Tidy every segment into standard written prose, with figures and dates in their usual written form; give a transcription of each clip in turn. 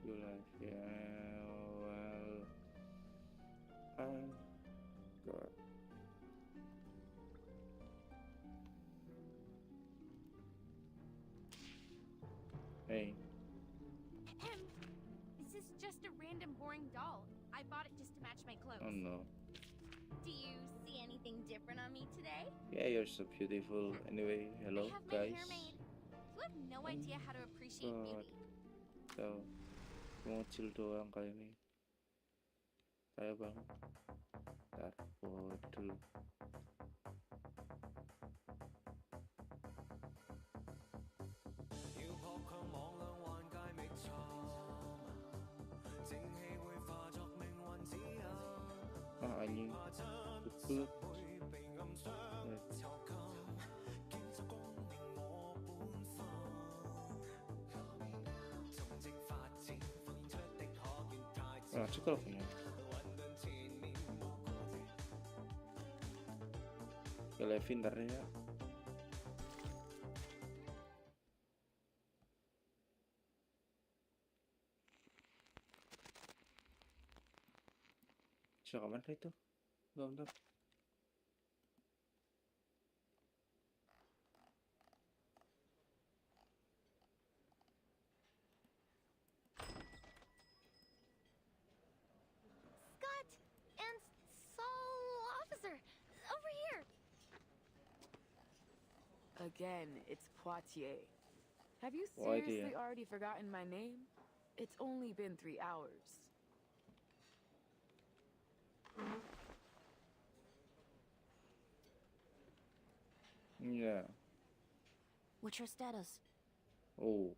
You like, yeah, well, I got. Hey, Ahem. This is just a random boring doll. I bought it just to match my oh clothes. no. Do you see anything different on me today? Yeah, you're so beautiful. Anyway, I hello, have my hair guys. made. You have no Oh idea my how to appreciate god. beauty. So, mau chill doang kali ini. Saya bang. Ntar, dulu. Ah, anjing. Betul. Eh, ah, cekal punya. Ya, Levin ntar ya. Siapa mana itu? Bentar. Scott! And Saul Officer! Over here! Again, it's Poitiers. Have you Wah, itu ya. seriously already forgotten my name? It's only been 3 hours. Yeah. What's your status? Oh.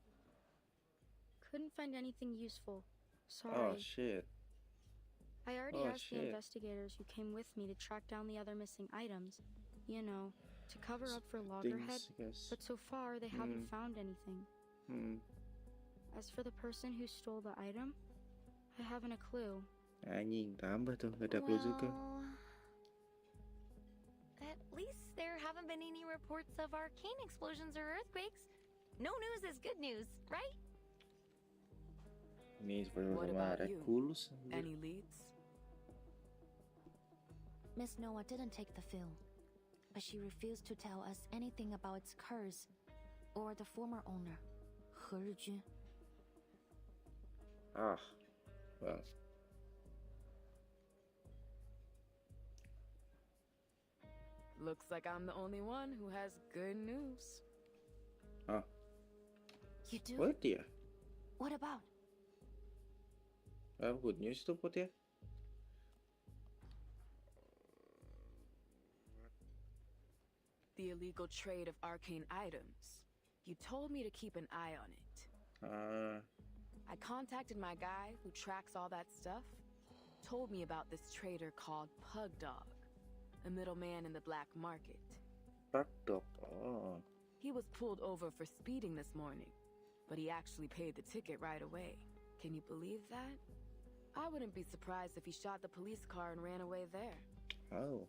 Couldn't find anything useful. Oh Sorry. shit. I already Oh asked the shit. investigators who came with me to track down the other missing items. You know, to cover up for Things, Loggerhead. I guess. But so far, they haven't found anything. Hmm. As for the person who stole the item, I haven't a clue. Anjing, tambah tuh. Gak ada clue juga. Well, at least there haven't been any reports of arcane explosions or earthquakes. No news is good news, right? Ini What sama about you? Rekulus. Any leads? Miss Noah didn't take the film, but she refused to tell us anything about its curse or the former owner, He Rijun. Ah. Well. Looks like I'm the only one who has good news. Ah. You do? What ya? What about? Good news tuh Put ya. The illegal trade of arcane items. You told me to keep an eye on it. I contacted my guy who tracks all that stuff. Told me about this trader called Pug Dog, a middleman in the black market. Pug Dog. Oh. He was pulled over for speeding this morning, but he actually paid the ticket right away. Can you believe that? I wouldn't be surprised if he shot the police car and ran away there. Oh.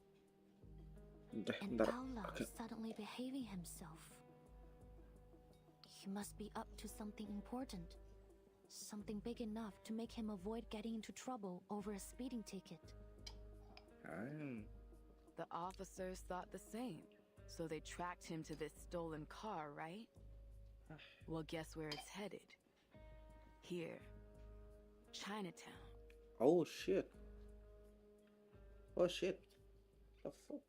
And Bentar. Paolo suddenly behaving himself. He must be up to something important. Something big enough to make him avoid getting into trouble over a speeding ticket. The officers thought the same, so they tracked him to this stolen car, right? Well, guess where it's headed? Here. Chinatown. Oh shit. Oh shit. The fuck?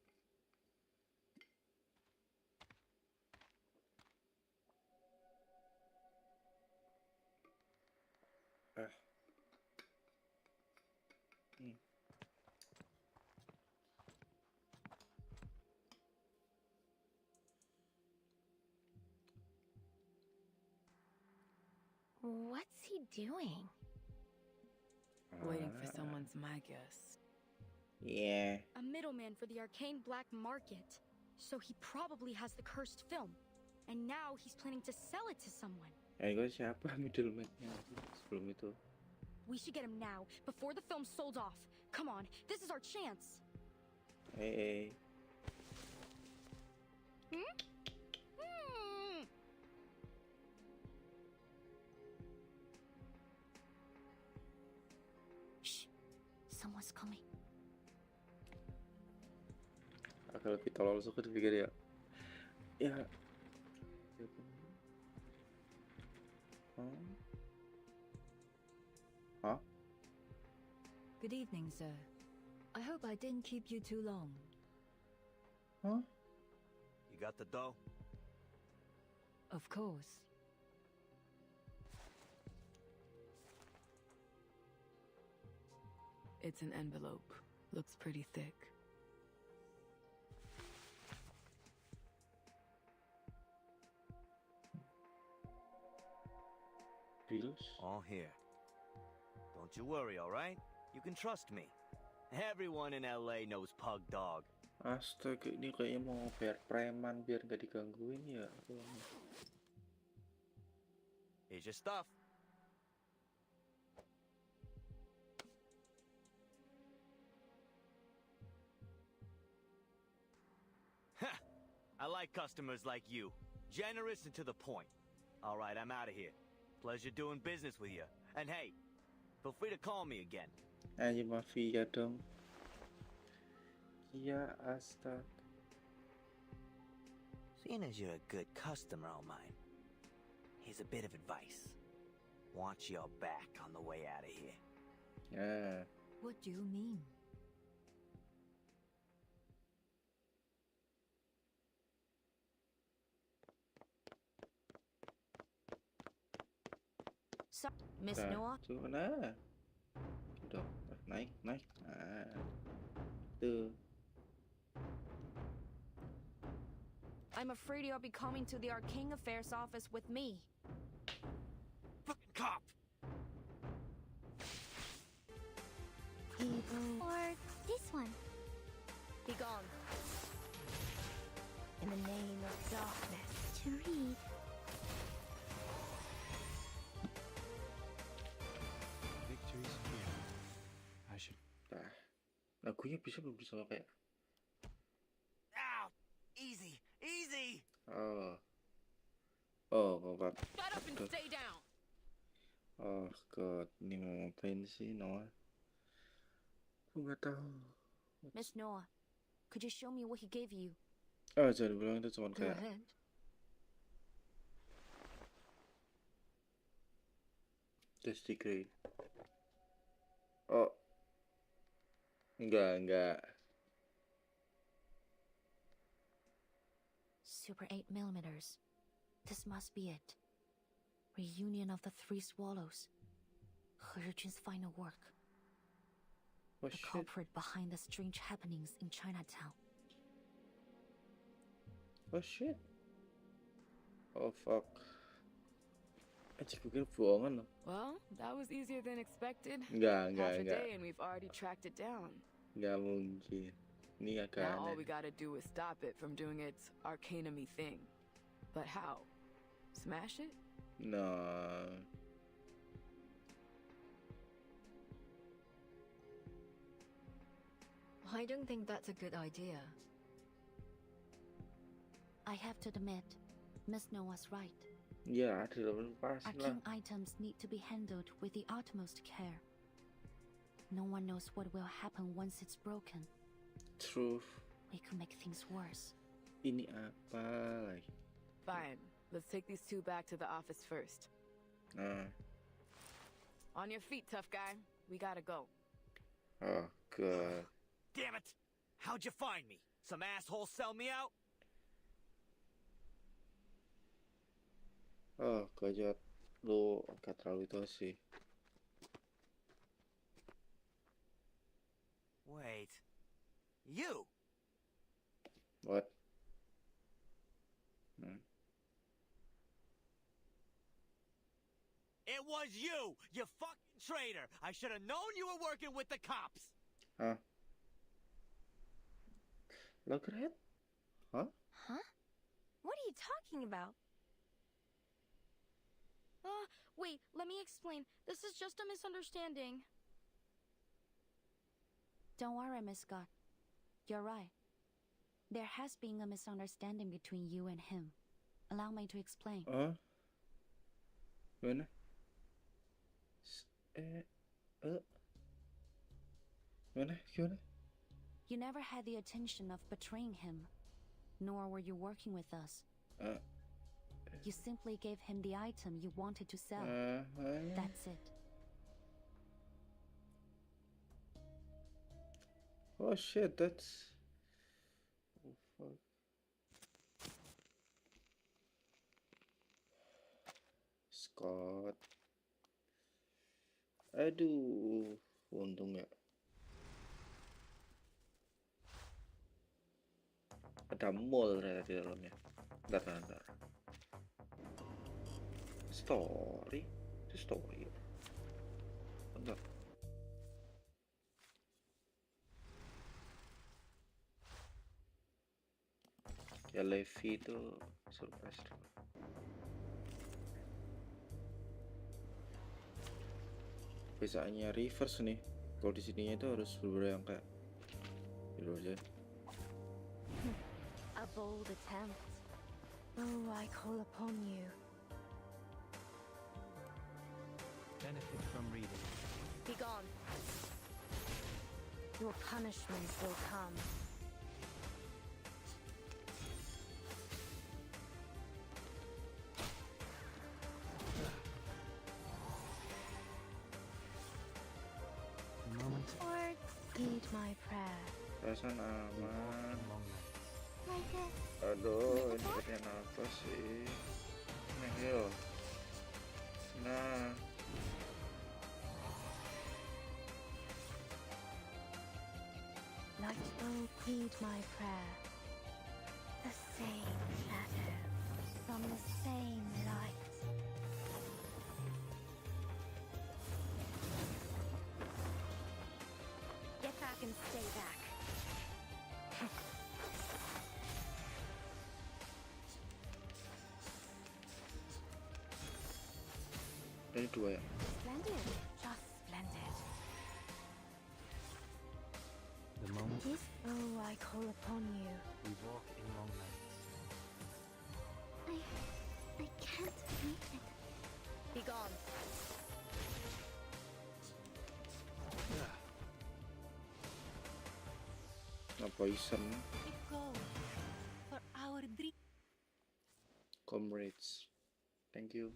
What's he doing? Waiting for someone's my guess. Yeah. A middleman for the arcane black market. So he probably has the cursed film. And now he's planning to sell it to someone. Gue siapa middleman-nya sebelum itu? We should get him now, before the film's sold off. Come on, this is our chance. Hey. Someone's coming. Agak lebih tolol suka dipikir ya. Ya. Huh? Good evening, sir. I hope I didn't keep you too long. Huh? You got the dough? Of course. It's an envelope. Looks pretty thick. Bills? All here. Don't you worry, all right? You can trust me. Everyone in LA knows Pug Dog. Astaga, ini kayaknya mau bayar preman biar nggak digangguin ya. Here's your stuff. I like customers like you. Generous and to the point. All right, I'm out of here. Pleasure doing business with you. And hey, feel free to call me again. Ayo mafia dong. Ya astaga. Seeing as you're a good customer of mine, here's a bit of advice. Watch your back on the way out of here. Ya. What do you mean? So, Miss Nah, Noah? tuh nah. Udah, naik. Nah. Tuh. I'm afraid you'll be coming to the Arcane Affairs office with me. Fucking cop! Or this one. Be gone. In the name of darkness. To read. Victory's here. I should. Nah. Lagunya belum bisa kayak. Ow! Easy! Easy! Oh, Bapak. Shut up and stay down! Oh God, ini mau ngapain sih Noah? Aku nggak tahu. Miss Noah, could you show me what he gave you? Oh, jangan bilang itu cuma Go kayak ahead. test degree. Oh, enggak. Super 8 millimeters. This must be it. Reunion of the three swallows. He Zhijun's final work. Oh The shit. culprit behind the strange happenings in Chinatown. Oh shit. Oh fuck. Anjir, gue kira bohongan loh. Well, that was easier than expected. Enggak. Half a day and we've already tracked it down. Enggak mungkin. Ini agak Now all aneh. we gotta do is stop it from doing its arcanemy thing. But how? Smash it? No. I don't think that's a good idea. I have to admit, Miss Noah's right. Ya, ada pasti lah. Arcane items need to be handled with the utmost care. No one knows what will happen once it's broken. Truth. We could make things worse. Ini apa lagi? Fine. Let's take these two back to the office first. On your feet, tough guy. We gotta go. Oh God. Damn it! How'd you find me? Some asshole sell me out? Oh, gajah. Lu agak terlalu itu sih. Wait. You? What? It was you! You fucking traitor! I should have known you were working with the cops! Hah? Look at it? Huh? Huh? What are you talking about? Wait, let me explain. This is just a misunderstanding. Don't worry, Miss Scott. You're right. There has been a misunderstanding between you and him. Allow me to explain. Gimana? Gimana? You never had the intention of betraying him, nor were you working with us. You simply gave him the item you wanted to sell. That's it. Oh shit, that's... Oh fuck. Scott. Aduh, untung ya. Ada mall ternyata di dalamnya. Bentar. Story? Itu story ya? Bentar. Ya Levi itu surprise dulu. Biasanya reverse nih. Kalau di sininya itu harus berbeda yang kayak gitu aja. A bold attempt. Oh, I call upon you. Benefit from reading. Be gone. Your punishments will come. The moment. Or heed my prayer. Perasaan aman. Long night. Like a Aduh, ini bagian apa sih? Nah, yo. Nah. Light will heed my prayer. The same shadow from the same light. Get back and stay back. Ini dua ya. Splendid. Just splendid. The moment. This oh I call upon you. We walk in long nights. I can't make it. Be gone. Poison. We go for our dream. Comrades. Thank you.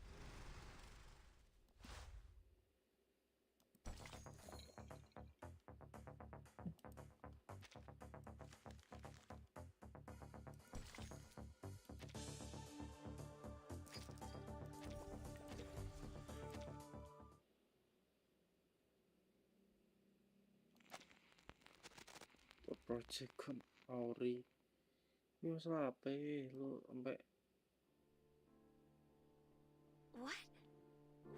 Project Auri. Ini masalah apa ya? Lu sampai What?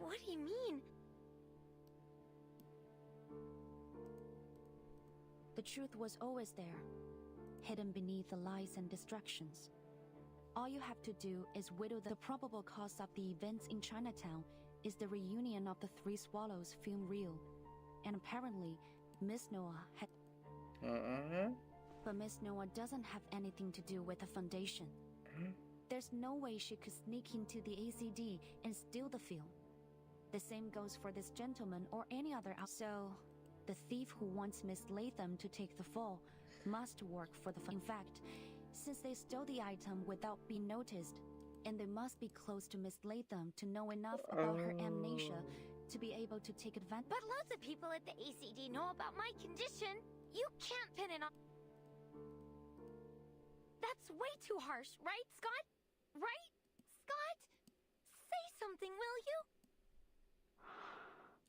What do you mean? The truth was always there, hidden beneath the lies and distractions. All you have to do is whittle the probable cause of the events in Chinatown is the reunion of the Three Swallows film reel. And apparently, Miss Noah had... But Miss Noah doesn't have anything to do with the Foundation. There's no way she could sneak into the ACD and steal the film. The same goes for this gentleman or any other So, the thief who wants Miss Latham to take the fall must work for the In fact, since they stole the item without being noticed, and they must be close to Miss Latham to know enough about her amnesia to be able to take advantage. But loads of people at the ACD know about my condition. You can't pin it on... That's way too harsh, right, Scott? Right? Scott? Say something, will you?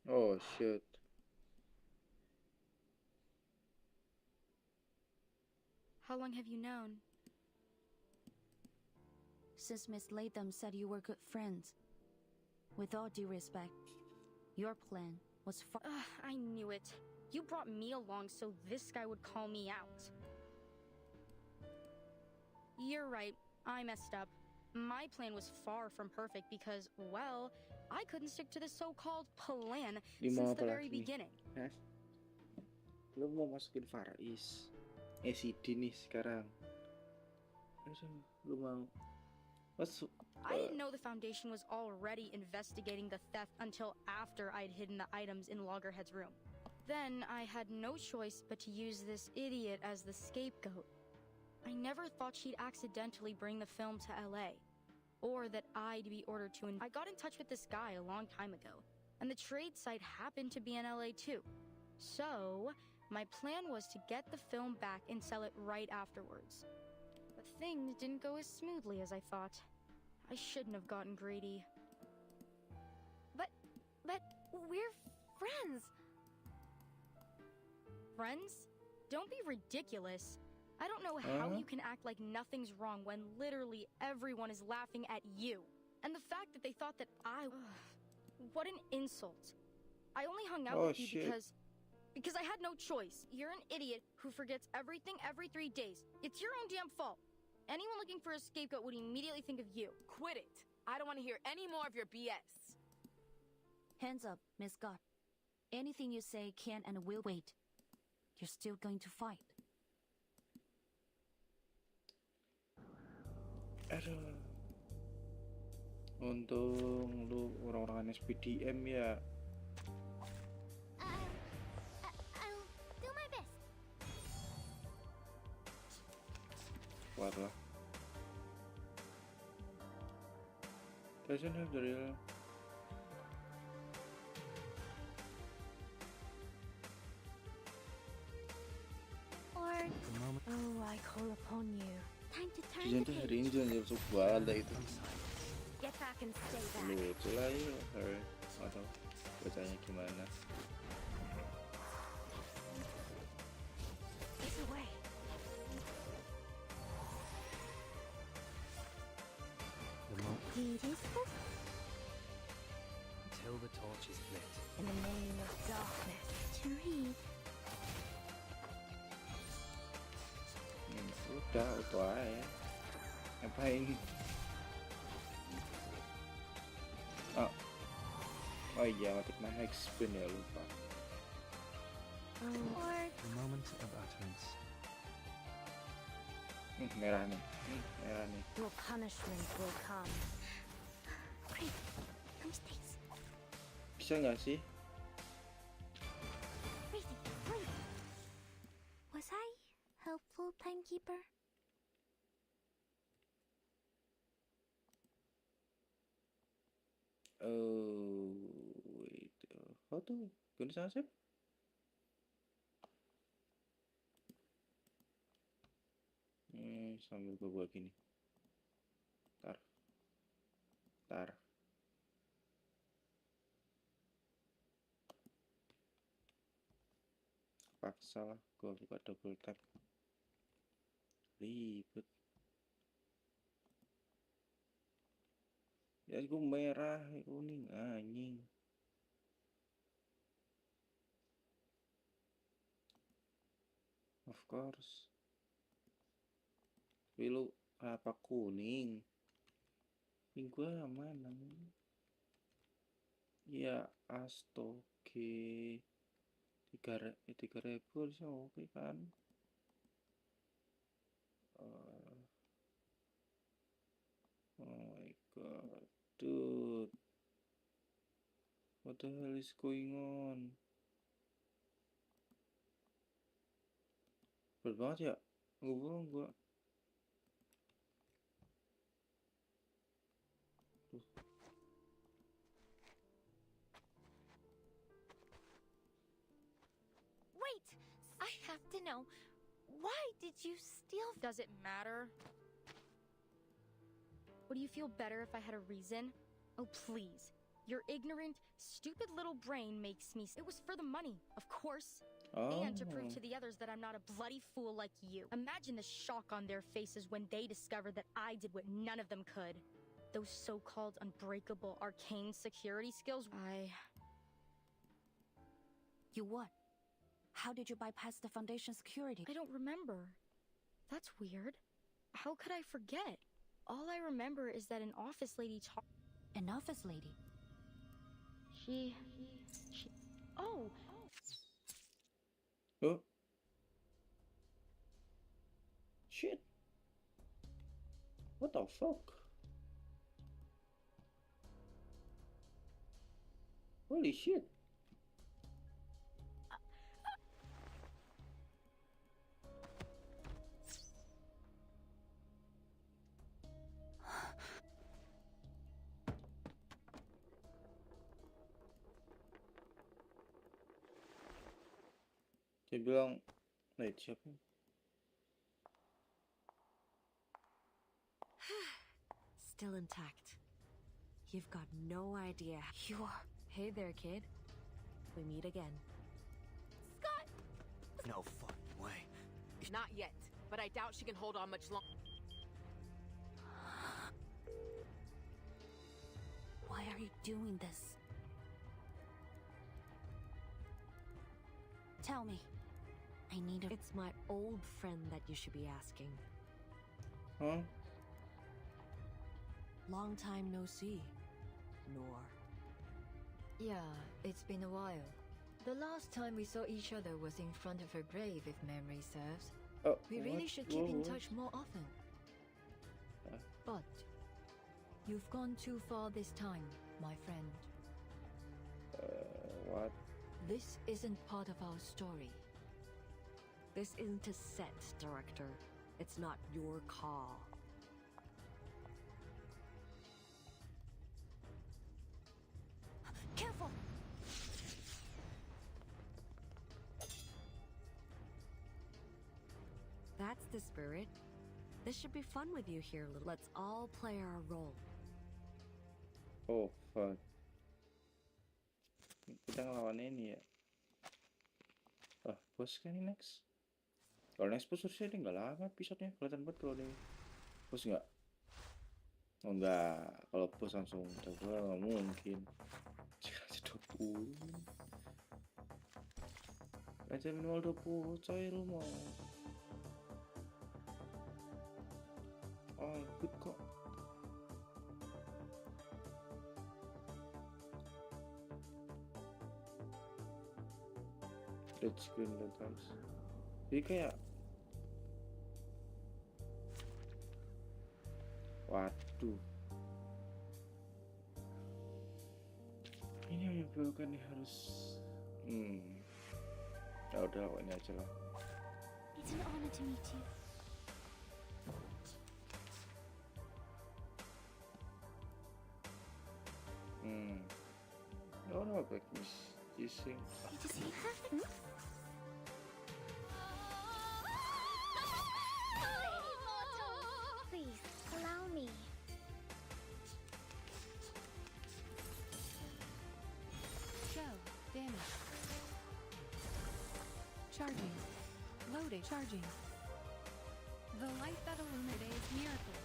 Oh shit. How long have you known? Since Miss Latham said you were good friends. With all due respect, your plan was far... I knew it. You brought me along so this guy would call me out. You're right. I messed up. My plan was far from perfect because, well, I couldn't stick to the so-called plan since the very beginning. Hah? Lu mau masukin Farais ACD nih sekarang. Lu mau masuk? I didn't know the Foundation was already investigating the theft until after I'd hidden the items in Loggerhead's room. then I had no choice but to use this idiot as the scapegoat. I never thought she'd accidentally bring the film to LA, or that I'd be ordered to. I got in touch with this guy a long time ago, and the trade site happened to be in LA too. So, my plan was to get the film back and sell it right afterwards. But things didn't go as smoothly as I thought. I shouldn't have gotten greedy. But we're friends. Friends? Don't be ridiculous. I don't know how you can act like nothing's wrong when literally everyone is laughing at you. And the fact that they thought that what an insult. I only hung out with you because I had no choice. You're an idiot who forgets everything every 3 days. It's your own damn fault. Anyone looking for a scapegoat would immediately think of you. Quit it. I don't want to hear any more of your BS. Hands up, Miss Scott. Anything you say can and will wait. You're still going to fight. Aduh. Untung lu orang-orang SPDM ya. I'll do my best. Kuat lah. Doesn't have the real. Oh, I call upon you. Time to turn Jangan the tuh hari page. ini jangan masuk balik itu. Get back and stay back. Lucu lah ya, atau bacanya gimana? This away. The moment It is for until the torch is lit. in the name of darkness to read. Udah, auto aja. Ngapain? Oh iya, matik my hex spin ya, lupa. The moment of utterance. Merah nih. Merah nih. Your punishment will come. Great. No mistakes. Bisa nggak sih? Crazy. Wait. Was I helpful, timekeeper? Oh, wait. How to? Guna sana sih? Sambil gue buat gini. Tar. Paksa lah, gue buka double tap. Ribet. Ya gue merah, kuning, anjing. Of course. Tapi lu apa kuning? Ini gue mana? Ya astoge 3.000 harusnya oke kan? Oh my god, dude, what the hell is going on? Berat banget ya, gua. Wait! I have to know. Why did you steal? Does it matter? Would you feel better if I had a reason? Oh, please. Your ignorant, stupid little brain makes me... It was for the money, of course. And to prove to the others that I'm not a bloody fool like you. Imagine the shock on their faces when they discovered that I did what none of them could. Those so-called unbreakable arcane security skills, You what? How did you bypass the Foundation security? I don't remember. That's weird. How could I forget? All I remember is that an office lady An office lady? She... Oh! Oh. Shit. What the fuck? Holy shit. Dia bilang, siapa? Still intact. You've got no idea. You are. Hey there, kid. We meet again. Scott! No fucking way. Not yet, but I doubt she can hold on much longer. Why are you doing this? Tell me. I need a... It's my old friend that you should be asking. Huh? Long time no see. Nor. Yeah, it's been a while. The last time we saw each other was in front of her grave, if memory serves. Oh, We really should keep in touch more often. But you've gone too far this time, my friend. What? This isn't part of our story. This isn't a set, director. It's not your call. Careful! That's the spirit. This should be fun with you here. Let's all play our role. Oh, fuck. Kita ngelawan ini ya. Bos kan ini next. Kalau next bos harusnya dia nggak lama episode-nya. Kelihatan banget kalau dia bos nggak. Oh enggak, kalau bos langsung coba nggak mungkin. Jika 20. Aja minimal 20, coy lu mau. Oh, good kok. Red screen letters. Jadi kayak waduh. Ini yang menyebabkan nih harus ya udah ini aja lah. It's an honor to meet you. No, no, like Miss Kissing. Need to see her? Please, allow me. Show. Damage. Charging. Loading. Charging. The light that illuminates miracle.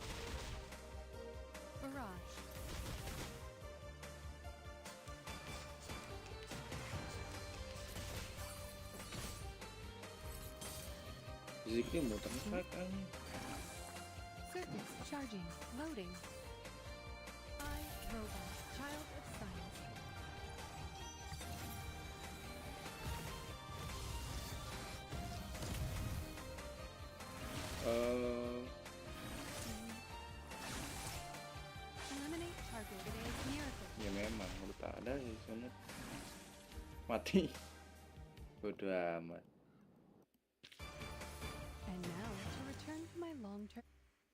Barrage. Ziknya muter track aja. Circuits. Charging. Loading. I, Robot. Child of Science. Eliminate target. Today's miracle. Ya memang udah tak ada sih soalnya mati. Bodo amat. And now to return to my long-term.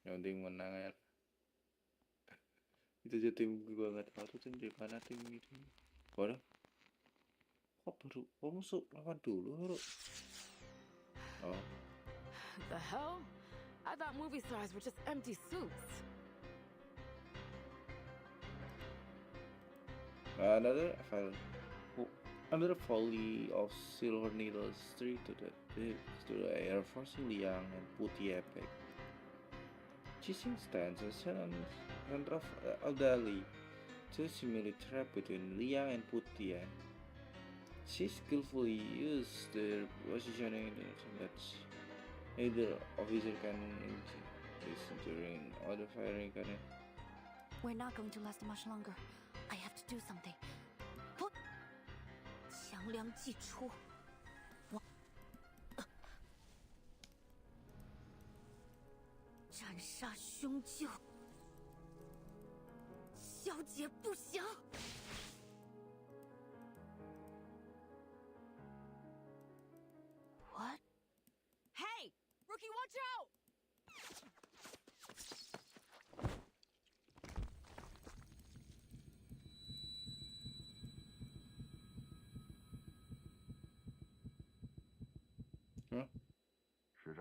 Yang penting menang ya. Itu aja tim gue nggak tahu tuh tim di mana tim itu. Waduh. Kok musuh lawan dulu bro? Oh. The hell? I thought movie stars were just empty suits. Another volley of silver needles straight to the air, forcing Liang and Putty epic. Chasing stands at center of the alley, two seemingly trapped between Liang and Putty. She skillfully used their positioning that neither officer can during or the firing cannon. We're not going to last much longer. I have to do something. 强梁既出，斩杀凶舅，消解不祥。What? Hey! Rookie, watch out!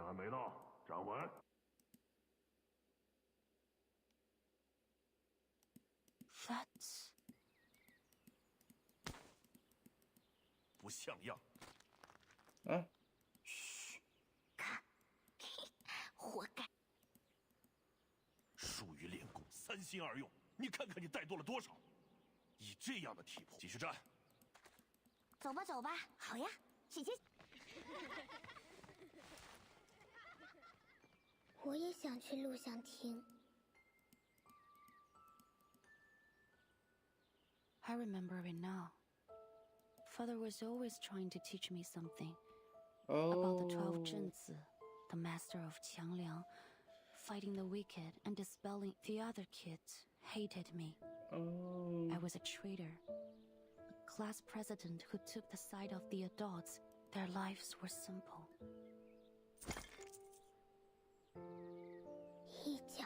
还没到，掌门。That's 不像样。啊？嘘，看，活该。术与练功三心二用，你看看你带多了多少？以这样的体魄，继续战。走吧，走吧，好呀，姐姐。我也想去录像厅。I remember it now. Father was always trying to teach me something about the 12 Zhenzi, the master of Qiangliang, fighting the wicked and dispelling. The other kids hated me. I was a traitor, a class president who took the side of the adults. Their lives were simple. 一脚，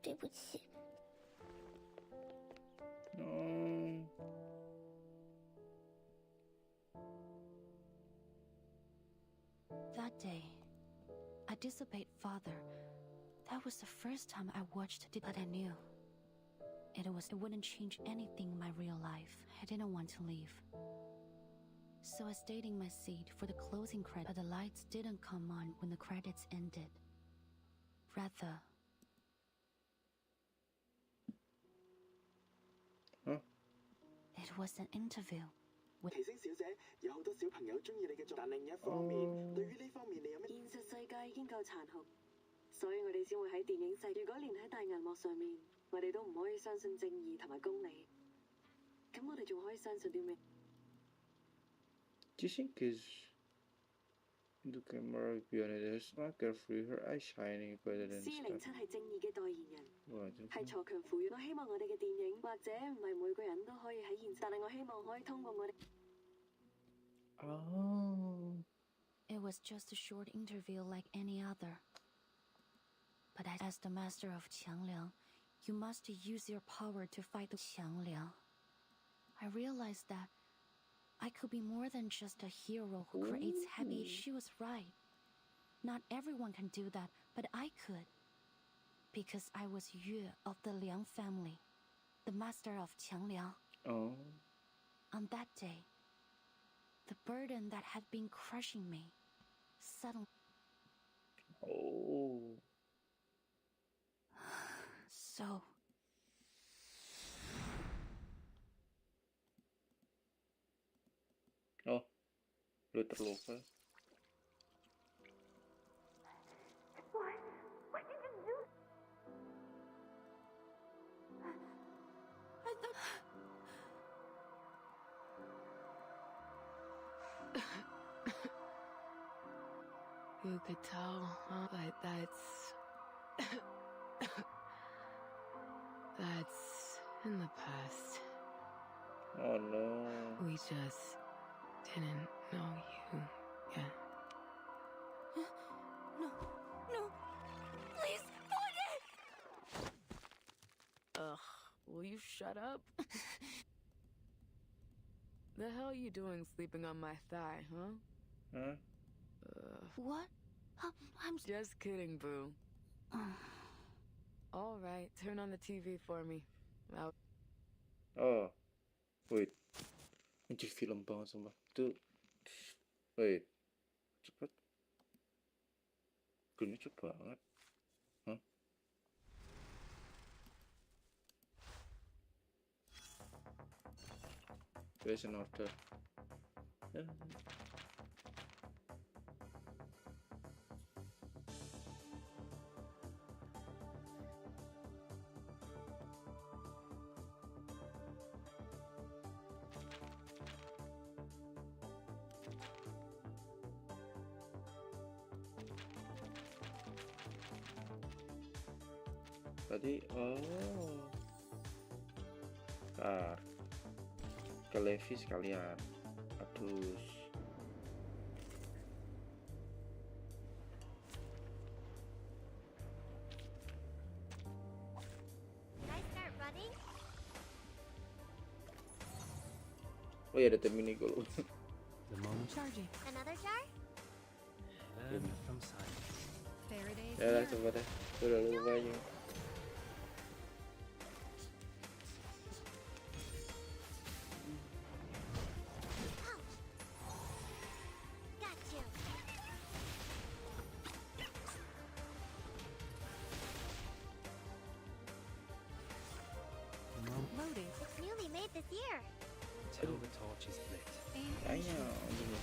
对不起。That day, I disobeyed Father. That was the first time I watched it, but I knew it wouldn't change anything in my real life. I didn't want to leave. So I stayed in my seat for the closing credits, but the lights didn't come on when the credits ended. Rather, it was an interview. 提升小姐，有好多小朋友中意你嘅作，但另一方面，對於呢方面你有咩？現實世界已經夠殘酷，所以我哋先會喺電影世。如果連喺大銀幕上面，我哋都唔可以相信正義同埋公理，咁我哋仲可以相信啲咩 Dizem que in the camera beyond it is not carefree, her eyes shining brighter than the sky. ？407係正義嘅代言人，係鋤強扶弱。我希望我哋嘅電影，或者唔係每個人都可以喺現實，但係我希望可以通過我哋。It was just a short interview like any other. But as the master of Qiangliang, you must use your power to fight the Qiangliang. I realized that I could be more than just a hero who creates happy. She was right. Not everyone can do that, but I could. Because I was Yue of the Liang family, the master of Qiangliang. On that day, the burden that had been crushing me suddenly... So... Lu terluka. What did you do? I thought... You could tell, huh? But that's... that's in the past. Oh no. We just didn't know you yet. No. Please, put it! Ugh, will you shut up? The hell you doing sleeping on my thigh, huh? What? I'm just kidding, boo. All right, turn on the TV for me. Oh, wait. Anjir film banget sumpah. Tuh. Wait. Cepet. Gunanya cepet banget. Hah? There's an order. Tadi ke Levi sekalian. Aduh. Can I start running? Oh ya, ada tim ini gue. The moment. Charging. Another jar? learn from silence. Faraday's Ya lah, mirror. coba deh. Gue udah lupa aja. Got you. The moment Loading. It's newly made this year. till the torch is lit. Aim Ya, and ya, shoot. gini.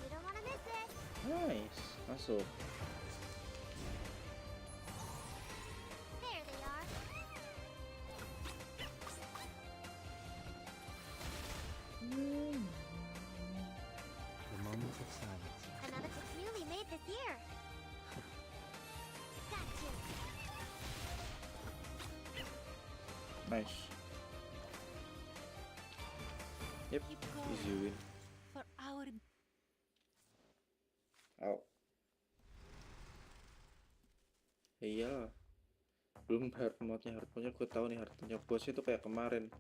You don't want to miss it. Nice, masuk. There they are. The moment of silence. Another it's newly made this year. Got you. Nice. Yep, Keep going. easy win. For our Out. Iya, belum hard mode-nya. Hard mode-nya gue tahu nih, hard mode-nya bosnya tuh kayak kemarin.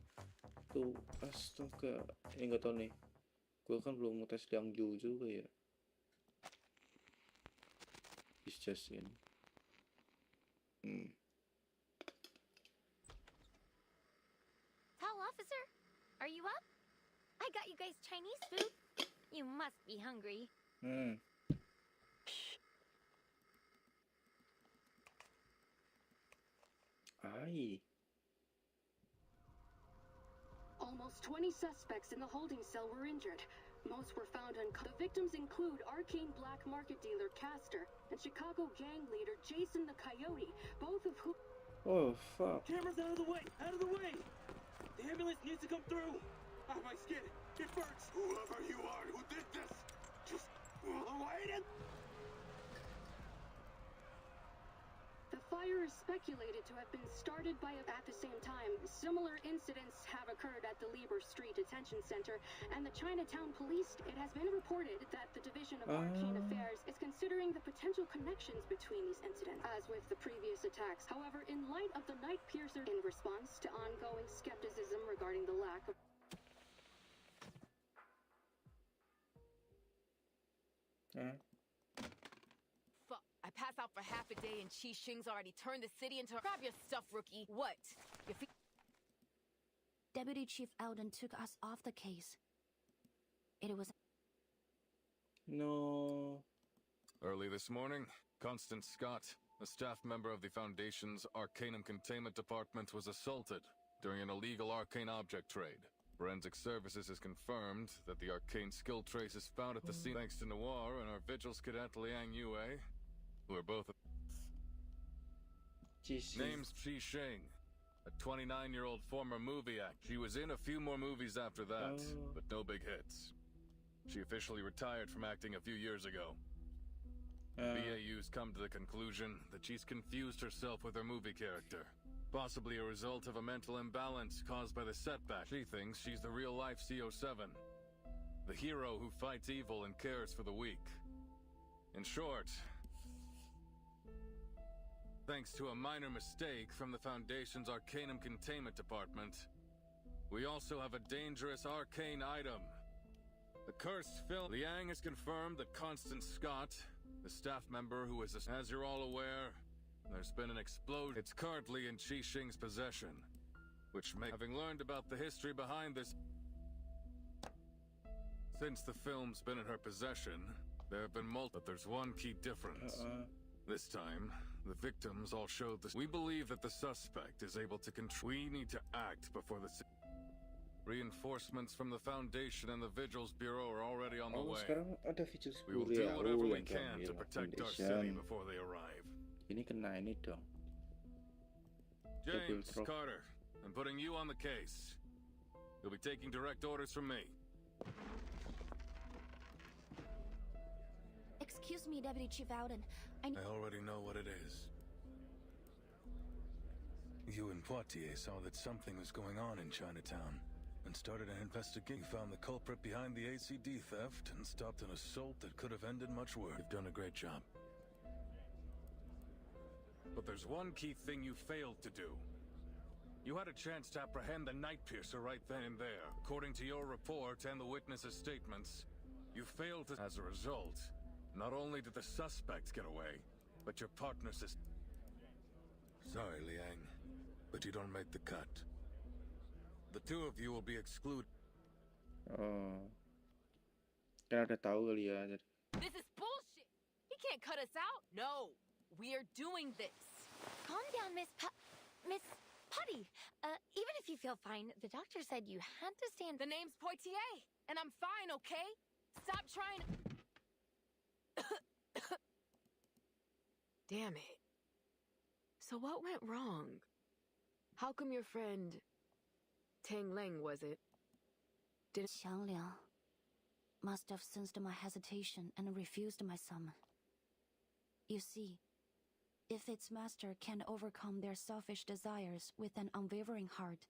Tuh, astaga. Ini nggak tahu nih. Gue kan belum tes Liang Yue juga ya. It's just in. Tall officer, are you up? I got you guys Chinese food. You must be hungry. Ai. Almost 20 suspects in the holding cell were injured. Most were found The victims include arcane black market dealer Castor and Chicago gang leader Jason the Coyote, both of whom... Oh, fuck. Cameras out of the way! Out of the way! The ambulance needs to come through! Ah, my skin! It burns! Whoever you are who did this, just wait and... The fire is speculated to have been started by at the same time. Similar incidents have occurred at the Lieber Street Detention Center and the Chinatown Police. It has been reported that the Division of Arcane Affairs is considering the potential connections between these incidents, as with the previous attacks. However, in light of the Night Piercer, in response to ongoing skepticism regarding the lack of Fuck. I pass out for half a day and Qi Xing's already turned the city into... Grab your stuff, rookie. What? Deputy Chief Eldon took us off the case. It was... No. Early this morning, Constance Scott, a staff member of the Foundation's Arcanum Containment Department, was assaulted during an illegal arcane object trade. Forensic Services has confirmed that the arcane skill traces found at the scene thanks to Noir and our Vigil's cadet Liang Yue, who are both... Name's Qi Xing, a 29-year-old former movie actor. She was in a few more movies after that, but no big hits. She officially retired from acting a few years ago. BAU's come to the conclusion that she's confused herself with her movie character. Possibly a result of a mental imbalance caused by the setback. She thinks she's the real-life CO7. The hero who fights evil and cares for the weak. In short, thanks to a minor mistake from the Foundation's Arcanum Containment Department, we also have a dangerous arcane item. The cursed film. Liang has confirmed that Constance Scott, the staff member who is, as you're all aware, there's been an explosion. It's currently in Qi Xing's possession, which may... Having learned about the history behind this... Since the film's been in her possession, there have been multiple... But there's one key difference. This time, the victims all showed this. We believe that the suspect is able to control... We need to act before the... Reinforcements from the Foundation and the Vigils Bureau are already on the way. Sekarang ada Vigils We will Bureau do whatever we yang can to panggil protect our Foundation. city before they arrive. Ini kena ini dong. James Carter, I'm putting you on the case. You'll be taking direct orders from me. Excuse me, Deputy Chief Eldon. I already know what it is. You and Poitiers saw that something was going on in Chinatown and started an investigation. You found the culprit behind the ACD theft and stopped an assault that could have ended much worse. You've done a great job. But there's one key thing you failed to do. You had a chance to apprehend the Night Piercer right then and there. According to your report and the witnesses' statements, you failed to... As a result, Not only did the suspects get away, but your partner's sister. Sorry, Liang, but you don't make the cut. The two of you will be excluded. Oh, kan udah tahu kali ya. This is bullshit. He can't cut us out. No, we are doing this. Calm down, Miss Putty. Even if you feel fine, the doctor said you had to stand. The name's Poitier, and I'm fine, okay? Stop trying to... Damn it. So what went wrong? How come your friend... Tang Leng, was it? Xiang Liang must have sensed my hesitation and refused my summon. You see, if its master can overcome their selfish desires with an unwavering heart,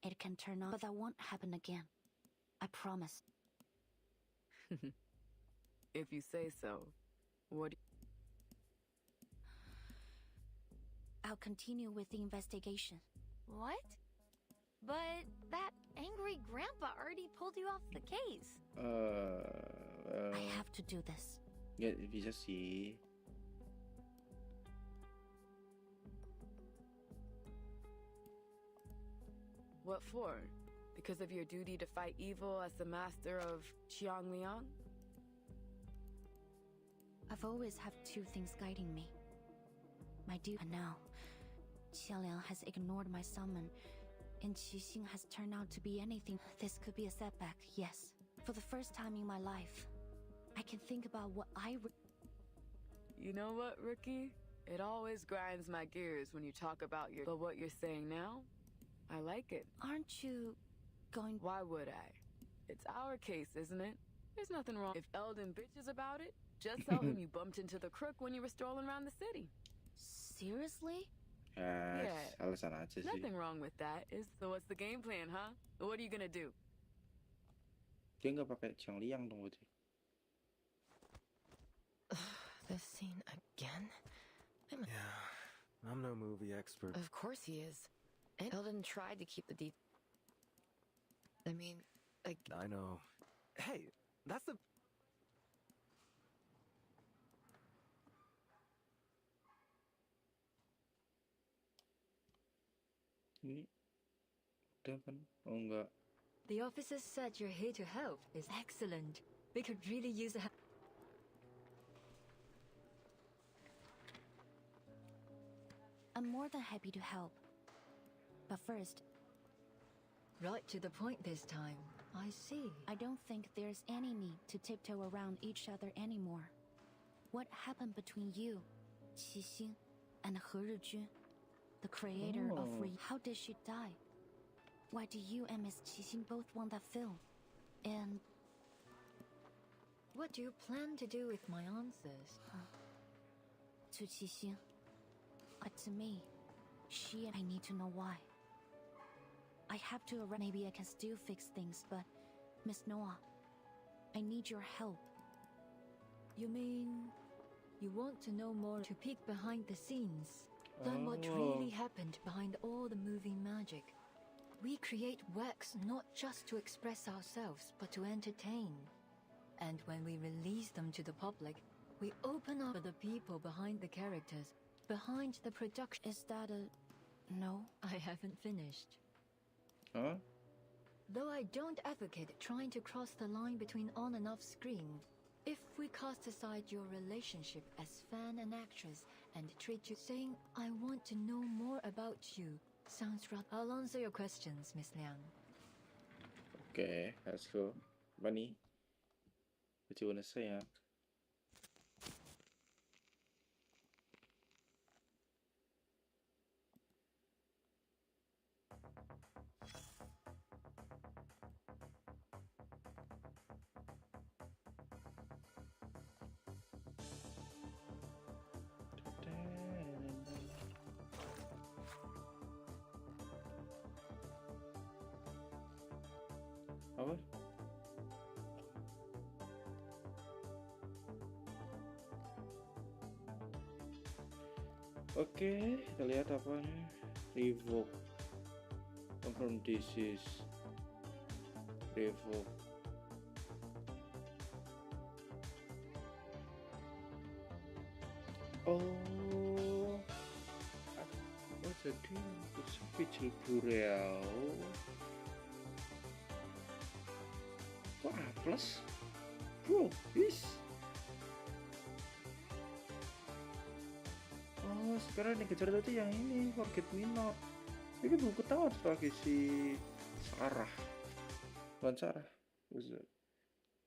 it can turn on. But that won't happen again. I promise. If you say so. What? I'll continue with the investigation. What? But that angry grandpa already pulled you off the case. I have to do this. Nggak bisa sih. What for? Because of your duty to fight evil as the master of Xiangliang? I've always had two things guiding me. My duty, and now, Xiangliang has ignored my summon, and Qixing has turned out to be anything. This could be a setback, yes. For the first time in my life, I can think about what You know what, Rookie? It always grinds my gears when you talk about your... But what you're saying now, I like it. Aren't you going... Why would I? It's our case, isn't it? There's nothing wrong. If Eldon bitches about it, just tell him you bumped into the crook when you were strolling around the city. Seriously? Yeah. Alasan aja sih. Nothing wrong with that. So what's the game plan, huh? What are you gonna do? Dia nggak pakai Jiang Liang dong berarti. This scene again? Yeah, I'm no movie expert. Of course he is. And Eldon tried to keep the I mean, like... I know. Hey, that's the... Ini udah kan? Oh enggak. The officer said you're here to help. Is excellent. We could really use a... I'm more than happy to help. But first... Right to the point this time. I see. I don't think there's any need to tiptoe around each other anymore. What happened between you, Qixing, and He Rijun, the creator of How did she die? Why do you and Miss Qixing both want that film? And... What do you plan to do with my answers? To Qixing. To me, she and I need to know why. I have to arrange. Maybe I can still fix things, but Miss Noah, I need your help. You mean you want to know more to peek behind the scenes? Than what really happened behind all the moving magic. We create works not just to express ourselves, but to entertain. And when we release them to the public, we open up for the people behind the characters, behind the production. Is that a... No? I haven't finished. Huh? Though I don't advocate trying to cross the line between on and off screen, if we cast aside your relationship as fan and actress and treat you saying, I want to know more about you, sounds rather... I'll answer your questions, Miss Liang. Okay, let's go. Bunny, what do you want to say, huh? Apa? Oke, kita lihat apa nih. Revoke. Confirm disease. Revoke. Oh, oh jadi sampai Cilbureau. Kok A plus? Bro, bis. Oh, sekarang yang kejar tadi yang ini, Forget Me Not. Ini buku tahu lagi si Sarah. Bukan Sarah.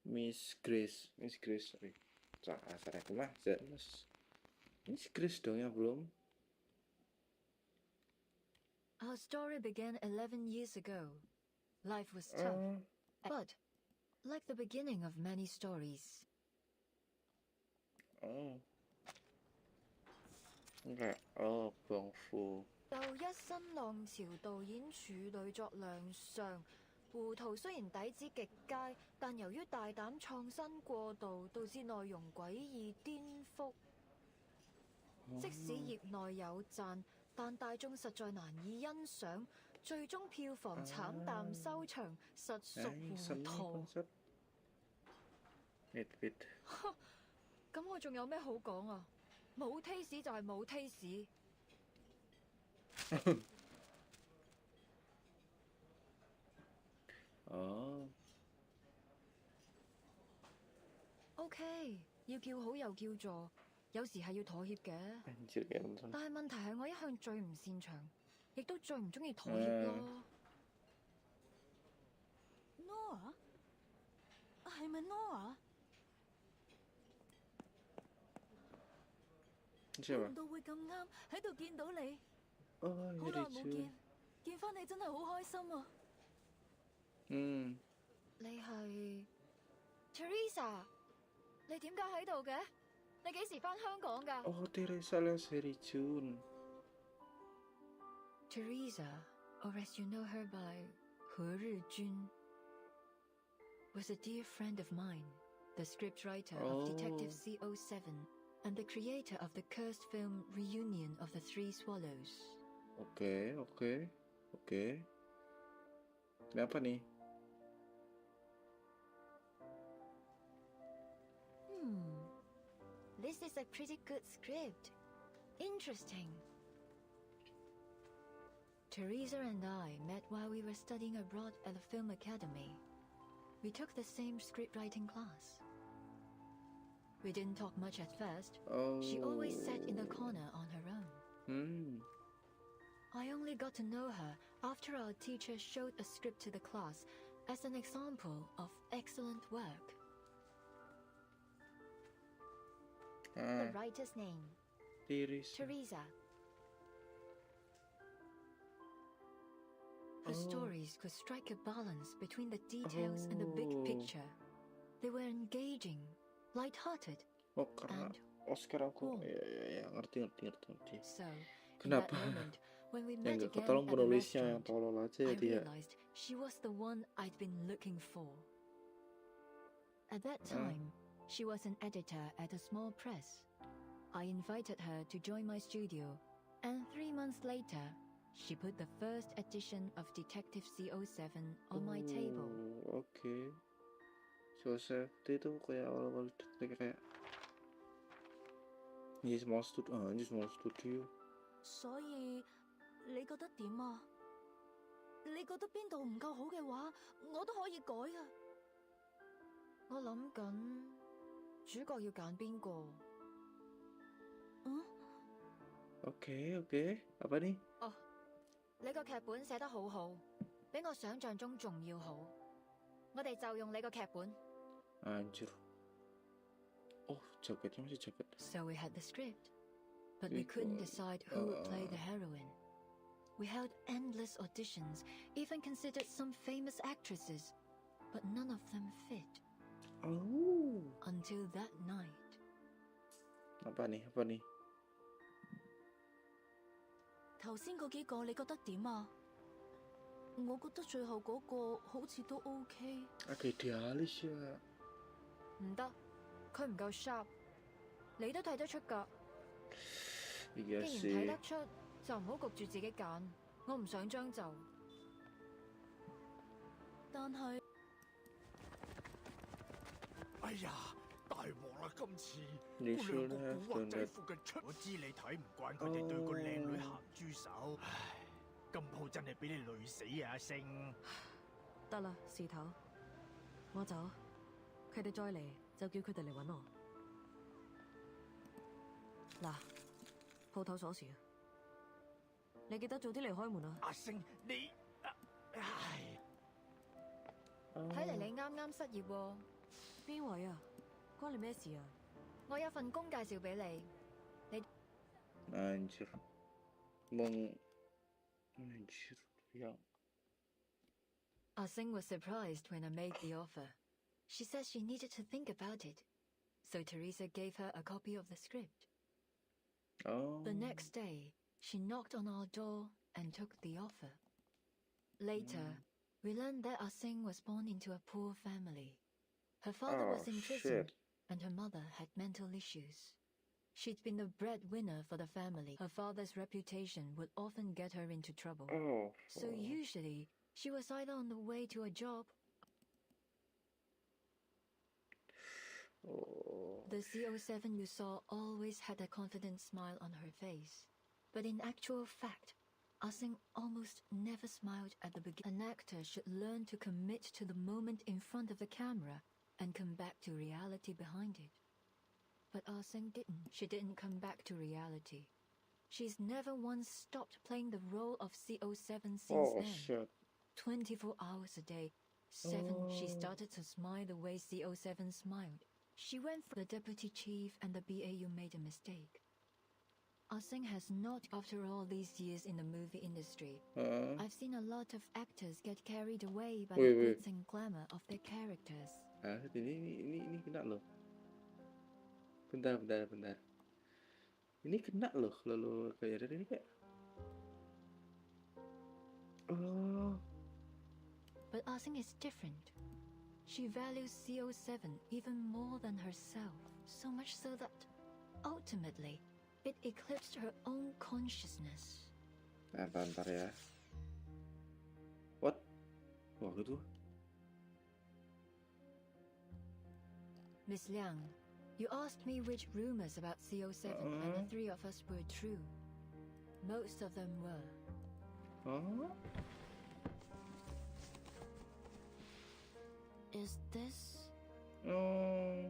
Miss Grace, sorry. Sarah itu mah, Miss Grace dong ya belum. Our story began 11 years ago. Life was tough, but like the beginning of many stories. Oh. Okay. Oh, 功夫。就一身浪潮導演處女作亮相，胡圖雖然底子極佳，但由於大膽創新過度，導致內容詭異顛覆。即使業內有讚，但大眾實在難以欣賞，最終票房慘淡收場，實屬糊塗。咁我仲有咩好講啊？冇 taste 就係冇 taste。哦。OK， 要叫好又叫座，有時係要妥協嘅。但係問題係我一向最唔擅長，亦都最唔中意妥協咯。Noah？ 係咪 Noah？ 估唔到會咁啱喺度見到你。好耐冇見，見翻你真係好開心啊！你係 Teresa？ 你點解喺度嘅？你幾時翻香港㗎？Oh, Teresa lah seri Jun. Teresa, or as you know her by 何日君, was a dear friend of mine, the scriptwriter of Detective CO7 and the creator of the cursed film Reunion of the Three Swallows. Okay. Kenapa nih? This is a pretty good script. Interesting. Teresa and I met while we were studying abroad at the film academy. We took the same scriptwriting class. We didn't talk much at first. She always sat in the corner on her own. I only got to know her after our teacher showed a script to the class as an example of excellent work. The writer's name? Teresa. Her stories could strike a balance between the details and the big picture. They were engaging, light-hearted, and warm. So, in that moment, when we met again at the restaurant, I realized she was the one I'd been looking for. At that time, she was an editor at a small press. I invited her to join my studio, and 3 months later, she put the first edition of Detective CO7 on my table. Okay. Joseph itu kayak awal-awal kayak ini small studio. 所以你覺得點啊？你覺得邊度唔夠好嘅話，我都可以改啊。我諗緊主角要揀邊個？OK， apa nih？ 你個劇本寫得好好，比我想象中仲要好。我哋就用你個劇本。Anjir. Jaketnya masih jaket. So we had the script, but we couldn't decide who would play the heroine. We held endless auditions, even considered some famous actresses, but none of them fit. Until that night. Apa nih? 頭先嗰幾個你覺得點啊？我覺得最後嗰個好似都 OK。idealis ya。唔得，佢唔夠 sharp。你都睇得出㗎。既然睇得出，就唔好焗住自己揀。我唔想將就。但係，哎呀，大鑊啦！今次你嗰說呢？兩個古惑仔真的附近出，我知你睇唔慣佢哋對個靚女鹹豬手。唉，今鋪真係俾你累死啊，阿星！得啦，事頭，我走。佢哋再嚟就叫佢哋嚟揾我。嗱，鋪頭鎖匙啊！你記得早啲嚟開門啊！阿星，你唉，睇嚟你啱啱失業喎。邊位啊？關你咩事啊？我有份工介紹俾你。你 Anjir. Anjir. Yang. Ah Sing was surprised when I made the offer. She said she needed to think about it. So Teresa gave her a copy of the script. Oh. The next day, she knocked on our door and took the offer. Later, we learned that Ah Sing was born into a poor family. Her father was in prison, and her mother had mental issues. She'd been the breadwinner for the family. Her father's reputation would often get her into trouble. So usually, she was either on the way to a job. The CO7 you saw always had a confident smile on her face. But in actual fact, Ah Sing almost never smiled at the beginning. An actor should learn to commit to the moment in front of the camera and come back to reality behind it. But Ah Sing didn't. She didn't come back to reality. She's never once stopped playing the role of CO7 since then. 24 hours a day, 7, she started to smile the way CO7 smiled. She went for the deputy chief and the BAU made a mistake. Ah Sing has not, after all these years in the movie industry. I've seen a lot of actors get carried away by the glitz and glamour of their characters. Ini kena loh. Bentar. Ini kena loh kalau kayak ini kayak. Oh. But Ah Sing is different. She values CO7 even more than herself, so much so that, ultimately, it eclipsed her own consciousness. Bentar ya. What? Wah gitu. Miss Liang, you asked me which rumors about CO7 and the 3 of us were true. Most of them were. Is this? Oh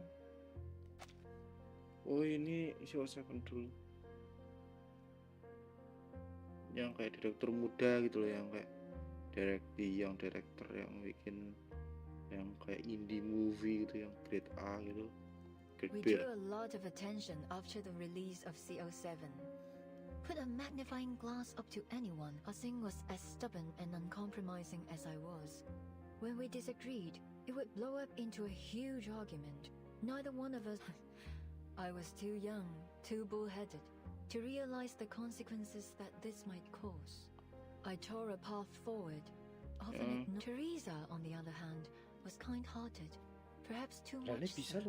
ini CO7 dulu. Yang kayak direktur muda gitu loh, yang kayak direktur yang bikin yang kayak indie movie gitu, yang grade A gitu. We drew a lot of attention after the release of CO7. Put a magnifying glass up to anyone, Ah Sing was as stubborn and uncompromising as I was. When we disagreed, it would blow up into a huge argument. Neither one of us... I was too young, too bullheaded, to realize the consequences that this might cause. I tore a path forward, often ignored. Teresa, on the other hand, was kind-hearted, perhaps too much so.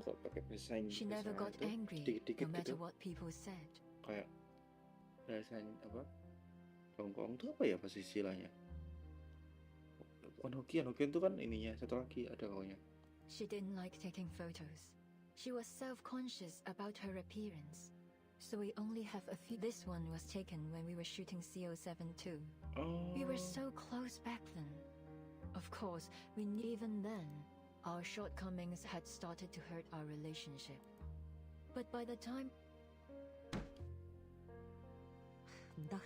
She never got angry, no matter what people said. Kayak bahasanya apa? Hongkong tuh apa ya bahasa istilahnya? Bukan Hokkien tuh kan ininya, satu lagi ada kaunya. She didn't like taking photos. She was self-conscious about her appearance. So we only have a few. This one was taken when we were shooting CO7 too. We were so close back then. Of course, we knew even then, our shortcomings had started to hurt our relationship. But by the time... 唔得，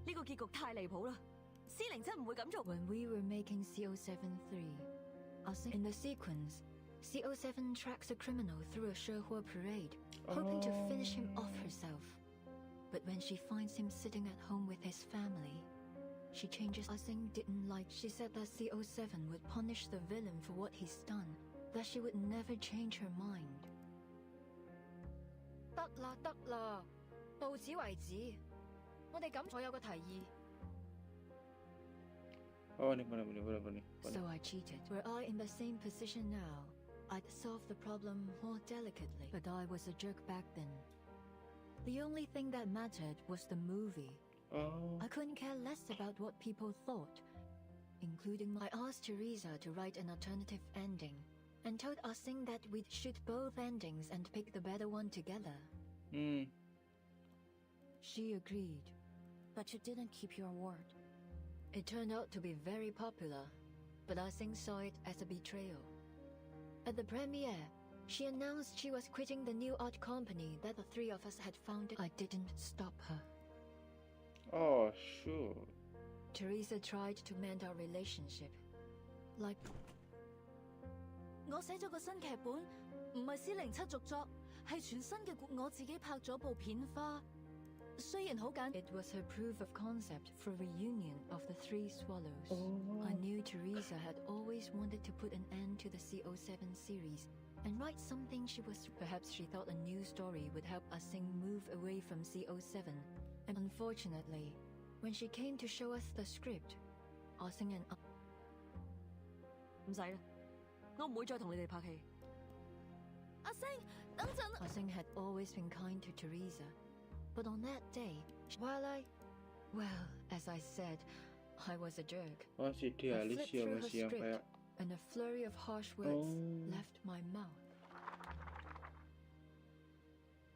呢個結局太離譜啦！司令真唔會咁做。 When we were making CO7-3, in the sequence, CO7 tracks a criminal through a Shehua parade, hoping to finish him off herself. But when she finds him sitting at home with his family, she changes. Ah Sing didn't like. She said that CO7 would punish the villain for what he's done, that she would never change her mind. 得啦，到此為止。我哋咁，我有個提議。So I cheated. Were I in the same position now, I'd solve the problem more delicately. But I was a jerk back then. The only thing that mattered was the movie. I couldn't care less about what people thought, including I asked Teresa to write an alternative ending, and told Ah-Sing that we'd shoot both endings and pick the better one together. She agreed. But you didn't keep your word. It turned out to be very popular, but Ah-Sing saw it as a betrayal. At the premiere, she announced she was quitting the new art company that the three of us had founded. I didn't stop her. Oh, sure. Teresa tried to mend our relationship. Like... 我寫咗個新劇本，唔係407續作，係全新嘅故。我自己拍咗部片花，雖然好簡。It was her proof of concept for a reunion of the Three Swallows. I knew Teresa had always wanted to put an end to the CO7 series and write something she was... Perhaps she thought a new story would help Ah-Sing move away from CO7. And unfortunately, when she came to show us the script, Ah-Sing and... 唔使啦，我唔會再同你哋拍戲。阿星，等陣。Ah-Sing had always been kind to Teresa, but on that day, well, as I said, I was a jerk. I flipped through her script, and a flurry of harsh words left my mouth.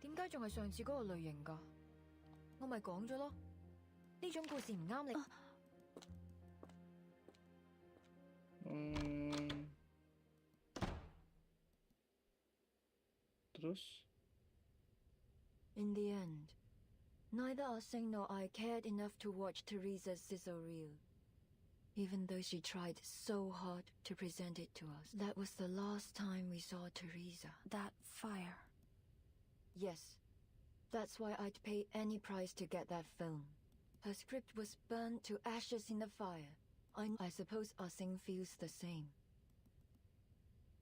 點解仲係上次嗰個類型㗎？我咪講咗咯，呢種故事唔啱你。Terus? In the end, neither Ah-Sing nor I cared enough to watch Teresa's sizzle reel. Even though she tried so hard to present it to us. That was the last time we saw Teresa. That fire. Yes. That's why I'd pay any price to get that film. Her script was burned to ashes in the fire. I suppose Ah-Sing feels the same.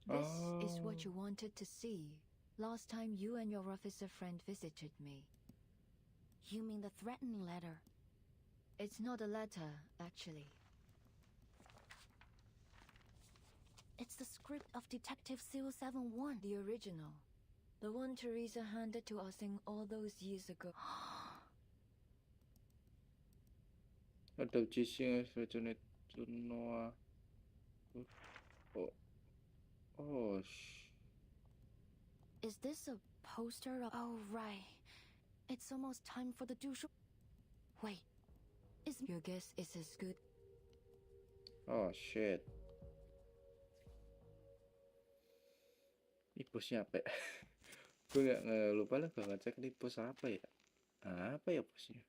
This is what you wanted to see last time you and your officer friend visited me. You mean the threatening letter? It's not a letter, actually. It's the script of Detective 071. The original. The one Teresa handed to Ah-Sing all those years ago. Adaptation versioned to Noah. Oh, Is this a poster of... Oh, right. It's almost time for the douche. Wait. Your guess is as good. Oh, shit. Ini bosnya apa ya? Gue nggak lupa lah, gue ngecek ini bos apa ya? Apa ya bosnya?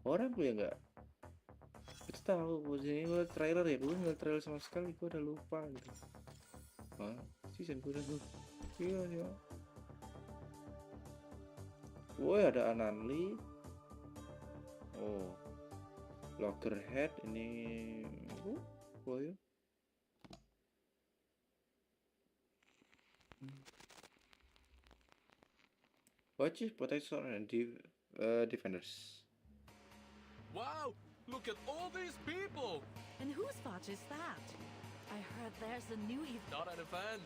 Orang gue nggak tahu bosnya. Ini gue trailer ya, gue nggak trailer sama sekali, gue udah lupa gitu. Season gue udah lupa. Iya. Woi, ada Ananli. Oh, Loggerhead ini. Woi. Watch protection and defenders. Wow! Look at all these people! And whose fault is that? I heard there's a new event. Not an event.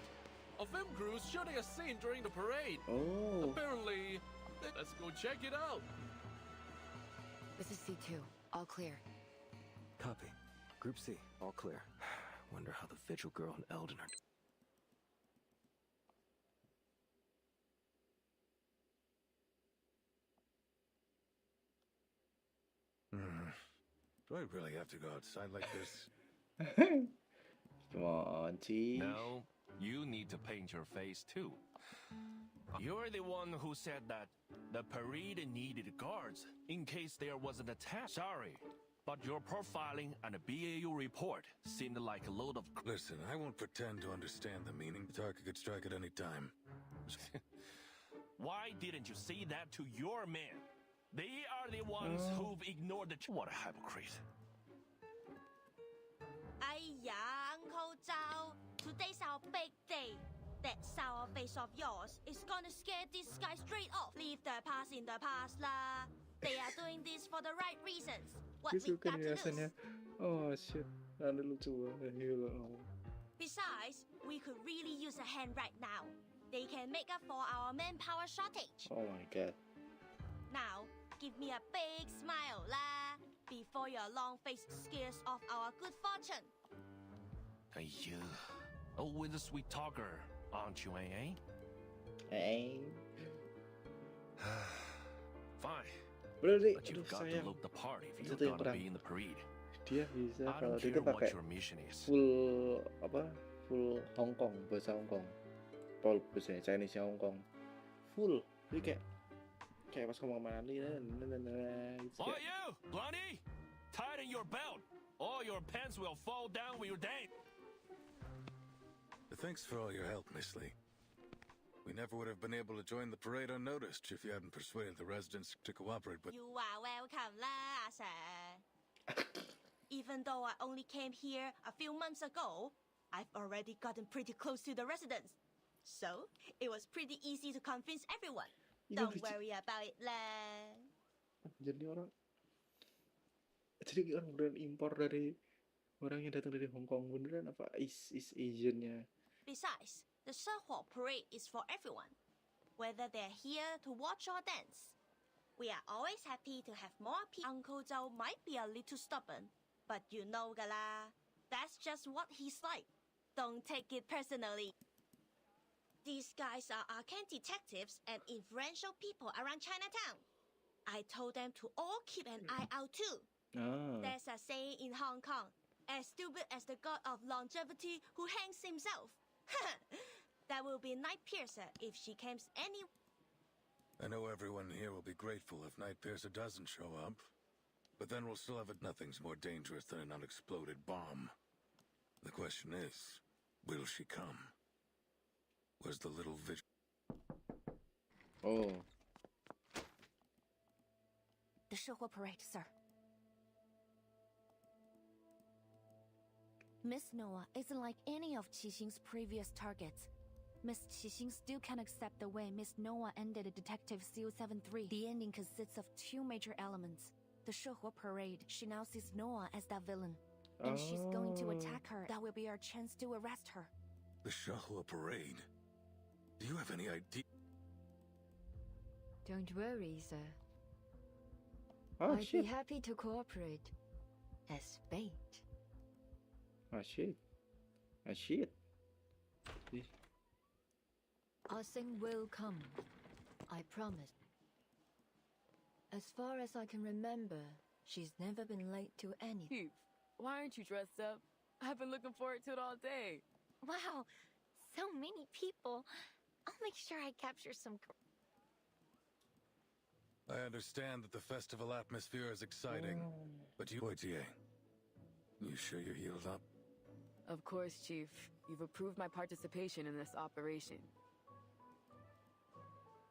A film crew's shooting a scene during the parade. Oh. Apparently, let's go check it out. This is C2. All clear. Copy. Group C, all clear. Wonder how the Vigil girl and Eldon are... Do I really have to go outside like this? Come on, T. No, you need to paint your face too. You're the one who said that the parade needed guards in case there was an attack. Sorry, but your profiling and a BAU report seemed like a load of... Listen, I won't pretend to understand the meaning. The Tarka could strike at any time. Why didn't you say that to your men? They are the ones who've ignored the... What a hypocrite. 哎呀 Uncle Zhao, today's our big day. That sour face of yours is gonna scare this guy straight off. Leave the past in the past lah. They are doing this for the right reasons. What we got to lose? Oh shit, ada lucu banget. Besides, we could really use a hand right now. They can make up for our manpower shortage. Oh my god. Now, give me a big smile lah, before your long face scares off our good fortune. 哎呀， with a sweet talker, aren't you, eh? Fine. Berarti, But you've got sayang. to look the part if Itu you're yang gonna kurang. be in the parade. Dia bisa I kalau don't dia care tuh what pakai your mission is. full Hong Kong, bahasa Hong Kong. Kalau bahasa Chinese Hong Kong. Full. Jadi kayak pas ngomong sama Nani, gitu. Oh, you, Blondie! Tighten your belt, or your pants will fall down with your date. Thanks for all your help, Miss Lee. We never would have been able to join the parade unnoticed if you hadn't persuaded the residents to cooperate with... You are welcome lah, sir. Even though I only came here a few months ago, I've already gotten pretty close to the residents. So, it was pretty easy to convince everyone. Don't worry about it lah. Jadi orang beneran impor dari orang yang datang dari Hong Kong beneran apa East Asian-nya. Besides, the Shehua parade is for everyone, whether they're here to watch or dance. We are always happy to have more people. Uncle Zhou might be a little stubborn, but you know gala, that's just what he's like. Don't take it personally. These guys are arcane detectives and influential people around Chinatown. I told them to all keep an eye out too. There's a saying in Hong Kong, as stupid as the god of longevity who hangs himself. That will be Night Piercer if she comes any... I know everyone here will be grateful if Night Piercer doesn't show up. But then we'll still have it. Nothing's more dangerous than an unexploded bomb. The question is, will she come? Was the little The Shehua parade, sir. Miss Noah isn't like any of Qixing's previous targets. Miss Qixing still can't accept the way Miss Noah ended Detective CO73. The ending consists of two major elements. The Shehua parade, she now sees Noah as that villain. And she's going to attack her. That will be our chance to arrest her. The Shehua parade? Do you have any idea? Don't worry, sir. Shit. I'd be happy to cooperate. As bait. Shit. Our thing will come. I promise. As far as I can remember, she's never been late to any. Chief, why aren't you dressed up? I've been looking forward to it all day. Wow, so many people. I'll make sure I capture some... I understand that the festival atmosphere is exciting, but you, Poitier, you sure you're healed up? Of course, Chief. You've approved my participation in this operation.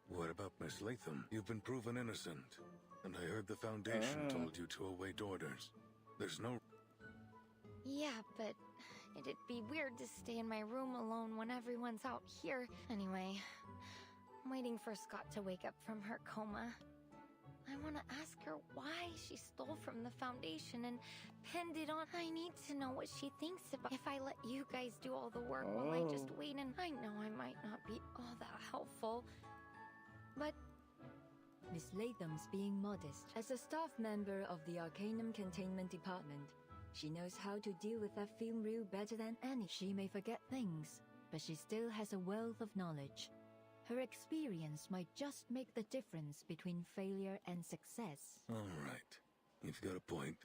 What about Miss Latham? You've been proven innocent, and I heard the Foundation told you to await orders. There's no... Yeah, but it'd be weird to stay in my room alone when everyone's out here. Anyway, I'm waiting for Scott to wake up from her coma. I want to ask her why she stole from the Foundation and pinned it on. I need to know what she thinks about if I let you guys do all the work while I just wait, and I know I might not be all that helpful, but... Miss Latham's being modest. As a staff member of the Arcanum Containment Department, she knows how to deal with that film reel better than any. She may forget things, but she still has a wealth of knowledge. Her experience might just make the difference between failure and success. All right. You've got a point.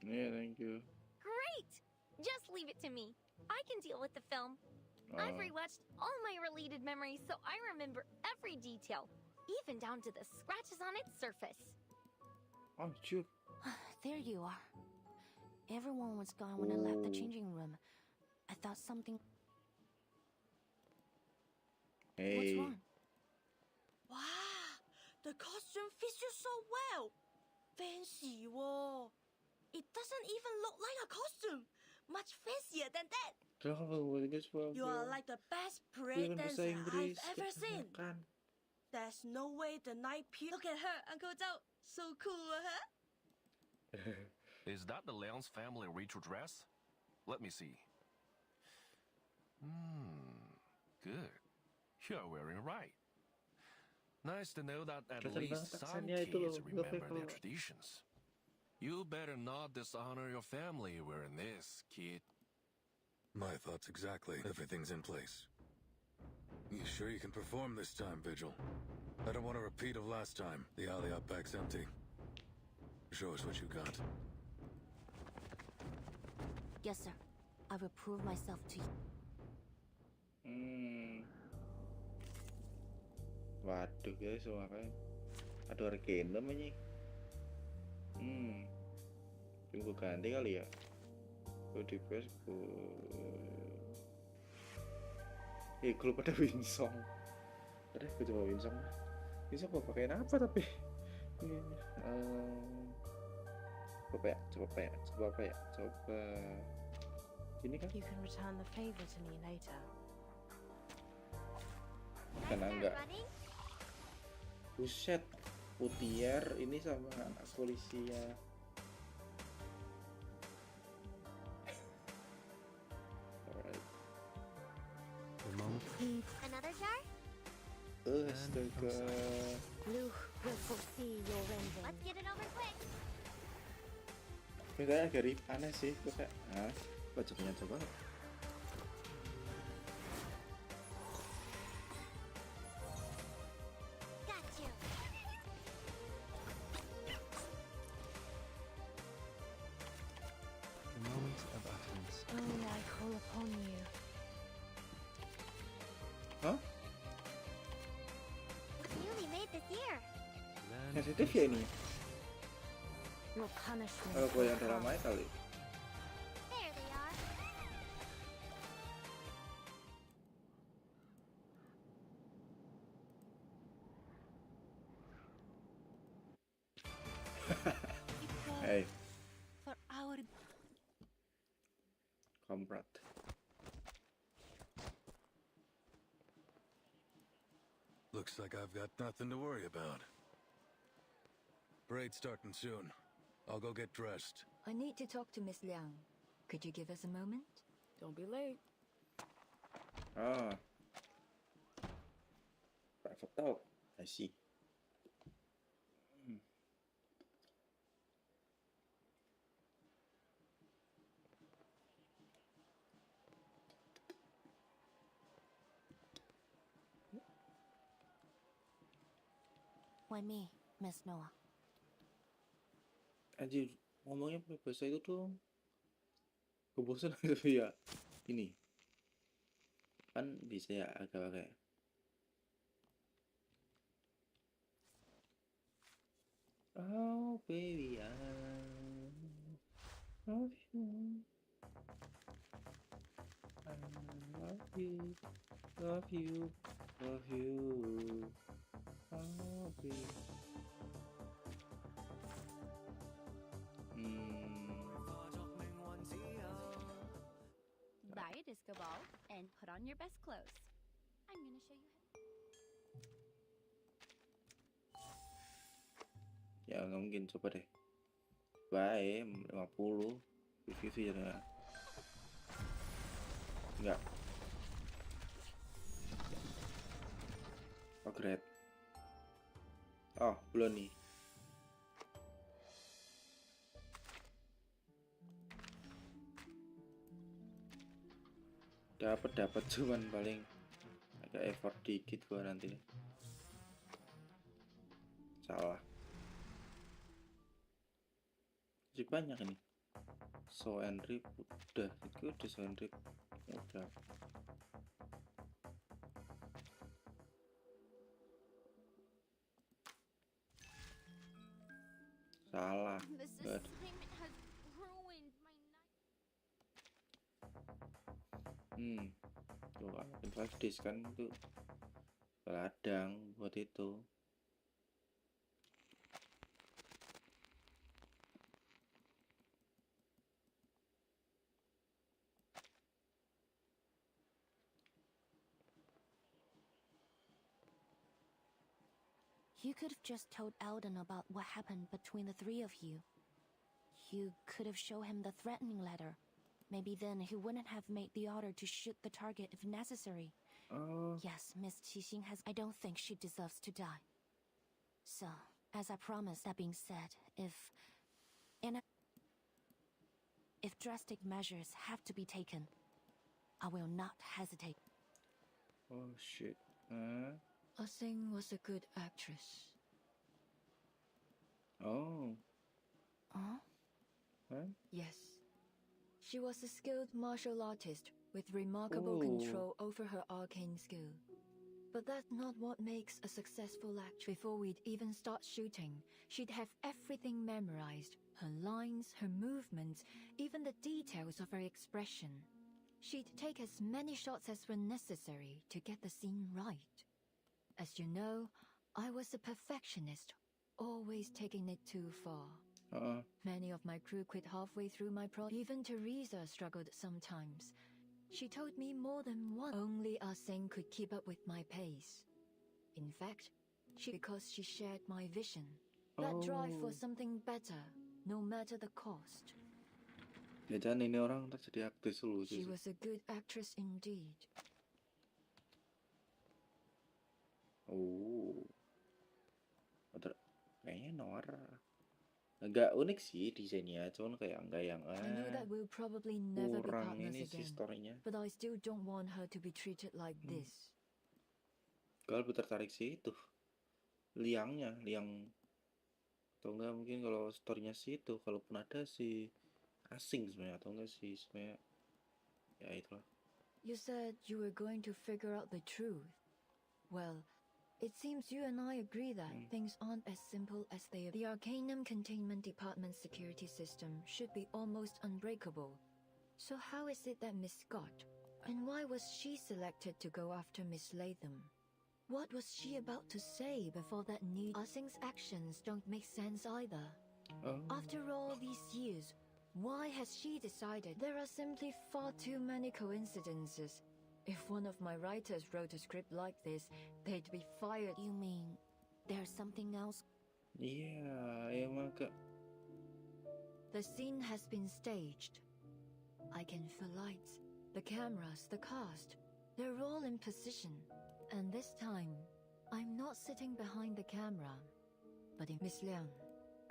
Yeah, thank you. Great! Just leave it to me. I can deal with the film. I've rewatched all my related memories, so I remember every detail, even down to the scratches on its surface. Oh, shoot. There you are. Everyone was gone when I left the changing room. I thought something... Hey. What's wrong? Wow, the costume fits you so well. Fancy, whoa. It doesn't even look like a costume. Much fancier than that. You are like the best parade dancer I've ever seen. There's no way the night peer. Look at her, Uncle Zhou. So cool, huh? Is that the Liang's family ritual dress? Let me see. Good. You're wearing it right. Nice to know that at least some kids remember their traditions. You better not dishonor your family wearing this, kid. My thoughts exactly. Everything's in place. You sure you can perform this time, Vigil? I don't want a repeat of last time. The alley out back's empty. Show us what you got. Yes, sir. I will prove myself to you. Waduh guys, makanya ada regen namanya. Tunggu ganti kali ya. Gue di press kalau pada Winsong. Gue coba Winsong. Winsong gue pakein apa tapi? Coba apa ya? Ini kan? You can return the favor to me later. Karena enggak. Buset, Putier ini sama anak polisi ya. Another jar? Astaga. Let's get it over quick. Beda agak aneh sih, gue kayak, bacanya coba. Sensitif ya ini. Kalau gue yang ramai kali. There they are. Hey. For our Comrade. Looks like I've got nothing to worry about. Parade's starting soon. I'll go get dressed. I need to talk to Miss Liang. Could you give us a moment? Don't be late. Private talk. I see. Why me, Miss Noah? Anjir, ngomongnya pakai bahasa itu dong. Kebosan tapi ya ini kan bisa ya agak-agak. Oh baby, I love you. I love you, love you, love you. Oh baby. Buy a disco ball and put on your best clothes. I'm gonna show you how. Ya nggak mungkin, coba deh. Baik, 50 50 ya. Enggak. Oh great. Oh belum nih. Dapat cuman paling agak effort dikit gua nanti. Salah. Masih banyak ini. So and rip udah, itu udah so and rip udah. Salah. Good. Tuh kan, 5 days kan itu ladang buat itu. You could have just told Eldon about what happened between the three of you. You could have shown him the threatening letter. Maybe then he wouldn't have made the order to shoot the target if necessary. Yes, Miss Qixing has... I don't think she deserves to die. So, as I promised, that being said, if drastic measures have to be taken, I will not hesitate. Oh shit. Ah-Sing was a good actress. Oh. Huh? Yes. She was a skilled martial artist with remarkable control over her arcane skill. But that's not what makes a successful actress. Before we'd even start shooting, she'd have everything memorized. Her lines, her movements, even the details of her expression. She'd take as many shots as were necessary to get the scene right. As you know, I was a perfectionist, always taking it too far. Many of my crew quit halfway through my project. Even Teresa struggled sometimes. She told me more than once. Only Ah-Sing could keep up with my pace. In fact, because she shared my vision. That drive for something better, no matter the cost. Jangan ini orang tak jadi aktris dulu sih. She was a good actress indeed. Kayaknya Nora. Agak unik sih desainnya, cuman kayak enggak yang I know that we'll probably never be kurang partners ini sih again, storynya. but I still don't want her to be treated like this. Gue lebih tertarik sih itu Liang atau enggak mungkin kalau storynya sih itu, kalaupun ada si asing sebenarnya atau enggak sih sebenarnya ya itulah. You said you were going to figure out the truth. Well, it seems you and I agree that things aren't as simple as they are. The Arcanum Containment Department security system should be almost unbreakable. So how is it that Miss Scott, and why was she selected to go after Miss Latham? What was she about to say before that news? Ah-Sing's actions don't make sense either. After all these years, why has she decided? There are simply far too many coincidences. If one of my writers wrote a script like this, they'd be fired. You mean there's something else? Yeah, emang The scene has been staged. I can feel lights, the cameras, the cast. They're all in position. And this time, I'm not sitting behind the camera, but in Miss Liang.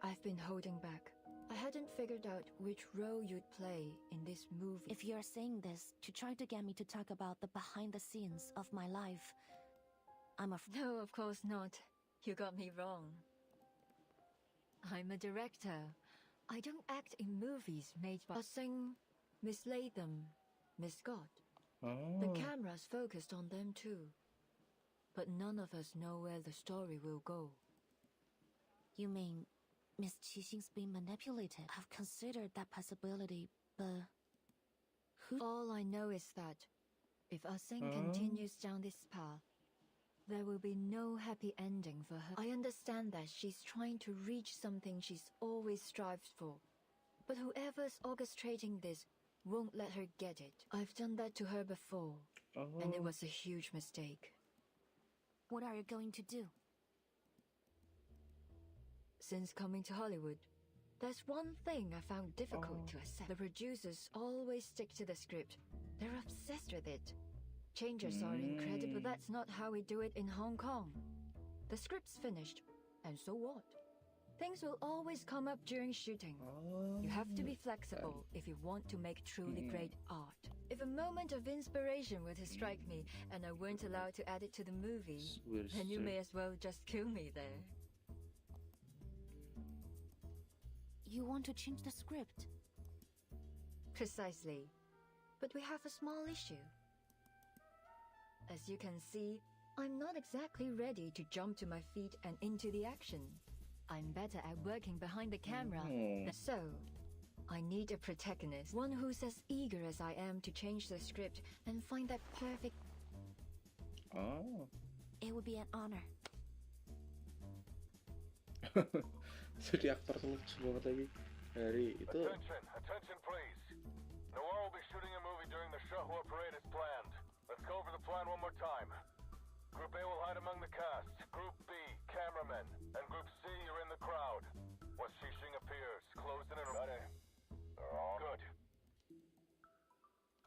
I've been holding back. I hadn't figured out which role you'd play in this movie. If you're saying this to try to get me to talk about the behind the scenes of my life, No, of course not. You got me wrong. I'm a director. I don't act in movies made by Ah-Sing, Miss Latham, Miss Scott. The camera's focused on them too. But none of us know where the story will go. You mean Miss Qixing's being manipulated? I've considered that possibility, but All I know is that if Ah-Sing continues down this path, there will be no happy ending for her. I understand that she's trying to reach something she's always strived for. But whoever's orchestrating this won't let her get it. I've done that to her before, and it was a huge mistake. What are you going to do? Since coming to Hollywood, there's one thing I found difficult to accept. The producers always stick to the script. They're obsessed with it. Changes are incredible. That's not how we do it in Hong Kong. The script's finished, and so what? Things will always come up during shooting. You have to be flexible if you want to make truly great art. If a moment of inspiration were to strike me and I weren't allowed to add it to the movie, then you may as well just kill me there. You want to change the script? Precisely. But we have a small issue. As you can see, I'm not exactly ready to jump to my feet and into the action. I'm better at working behind the camera. So, I need a protagonist, one who's as eager as I am to change the script and find that perfect... It would be an honor. Jadi aktor lucu banget lagi dari itu. Attention please. Noir will be shooting a movie during the Shahua parade as planned. Let's go over the plan one more time. Group A will hide among the cast. Group B, cameramen. And Group C, you're in the crowd. Once Xixing appears, close in and ready. They're all good.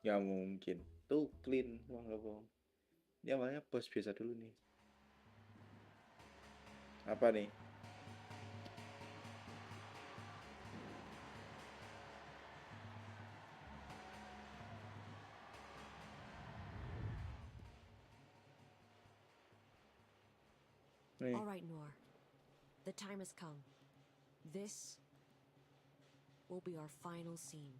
Ya mungkin. Tuh clean, wah nggak bohong. Ini awalnya bos biasa dulu nih. Apa nih? All right, Noor. The time has come. This will be our final scene.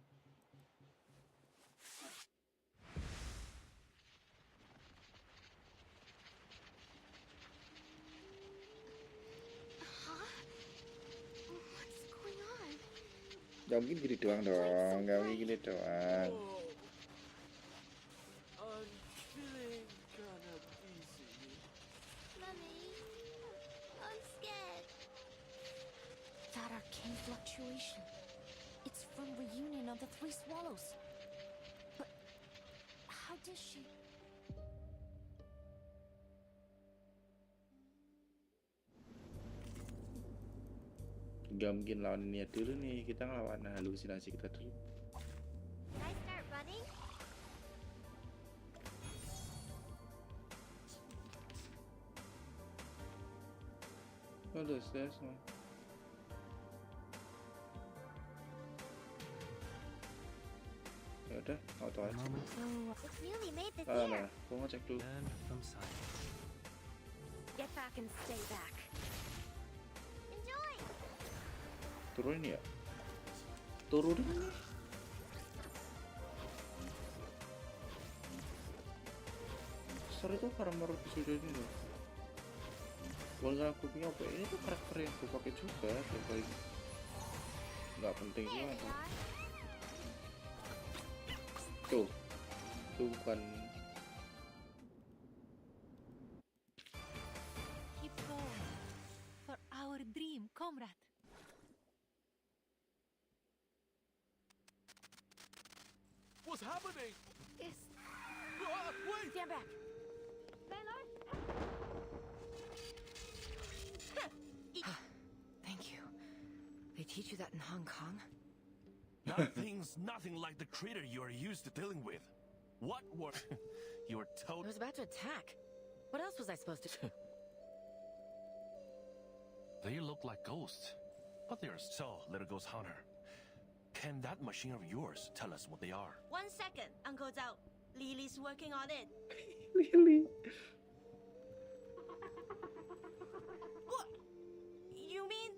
What's going on? Gak mungkin gini doang dong, gak mungkin gini doang. I'm feeling kinda dizzy. Mummy, I'm scared. That arcane fluctuation. It's from reunion of the three swallows. But how did she... Gak mungkin lawan niat dulu nih, kita ngelawan halusinasi kita dulu. Can I start running? Oh, there's no. Ya udah, auto aja. It's nearly made this Nah, year. gua ngecek dulu. Learn from silence. Get back and stay back. Enjoy. Turunin ya? Turunin. Sorry tuh karena menurut episode ini loh. Bukan aku punya apa ini tuh karakter yang gue pakai juga, yang paling nggak penting juga. Tuh bukan. Keep going for our dream, comrade. What's happening? It's... Wait! Stand back. Thank you. They teach you that in Hong Kong? Nothing like the critter you are used to dealing with. What were you were told? I was about to attack. What else was I supposed to do? They look like ghosts, but they are so, little ghost hunter. Can that machine of yours tell us what they are? 1 second, Uncle Zhao. Lily's working on it. Lily. What? You mean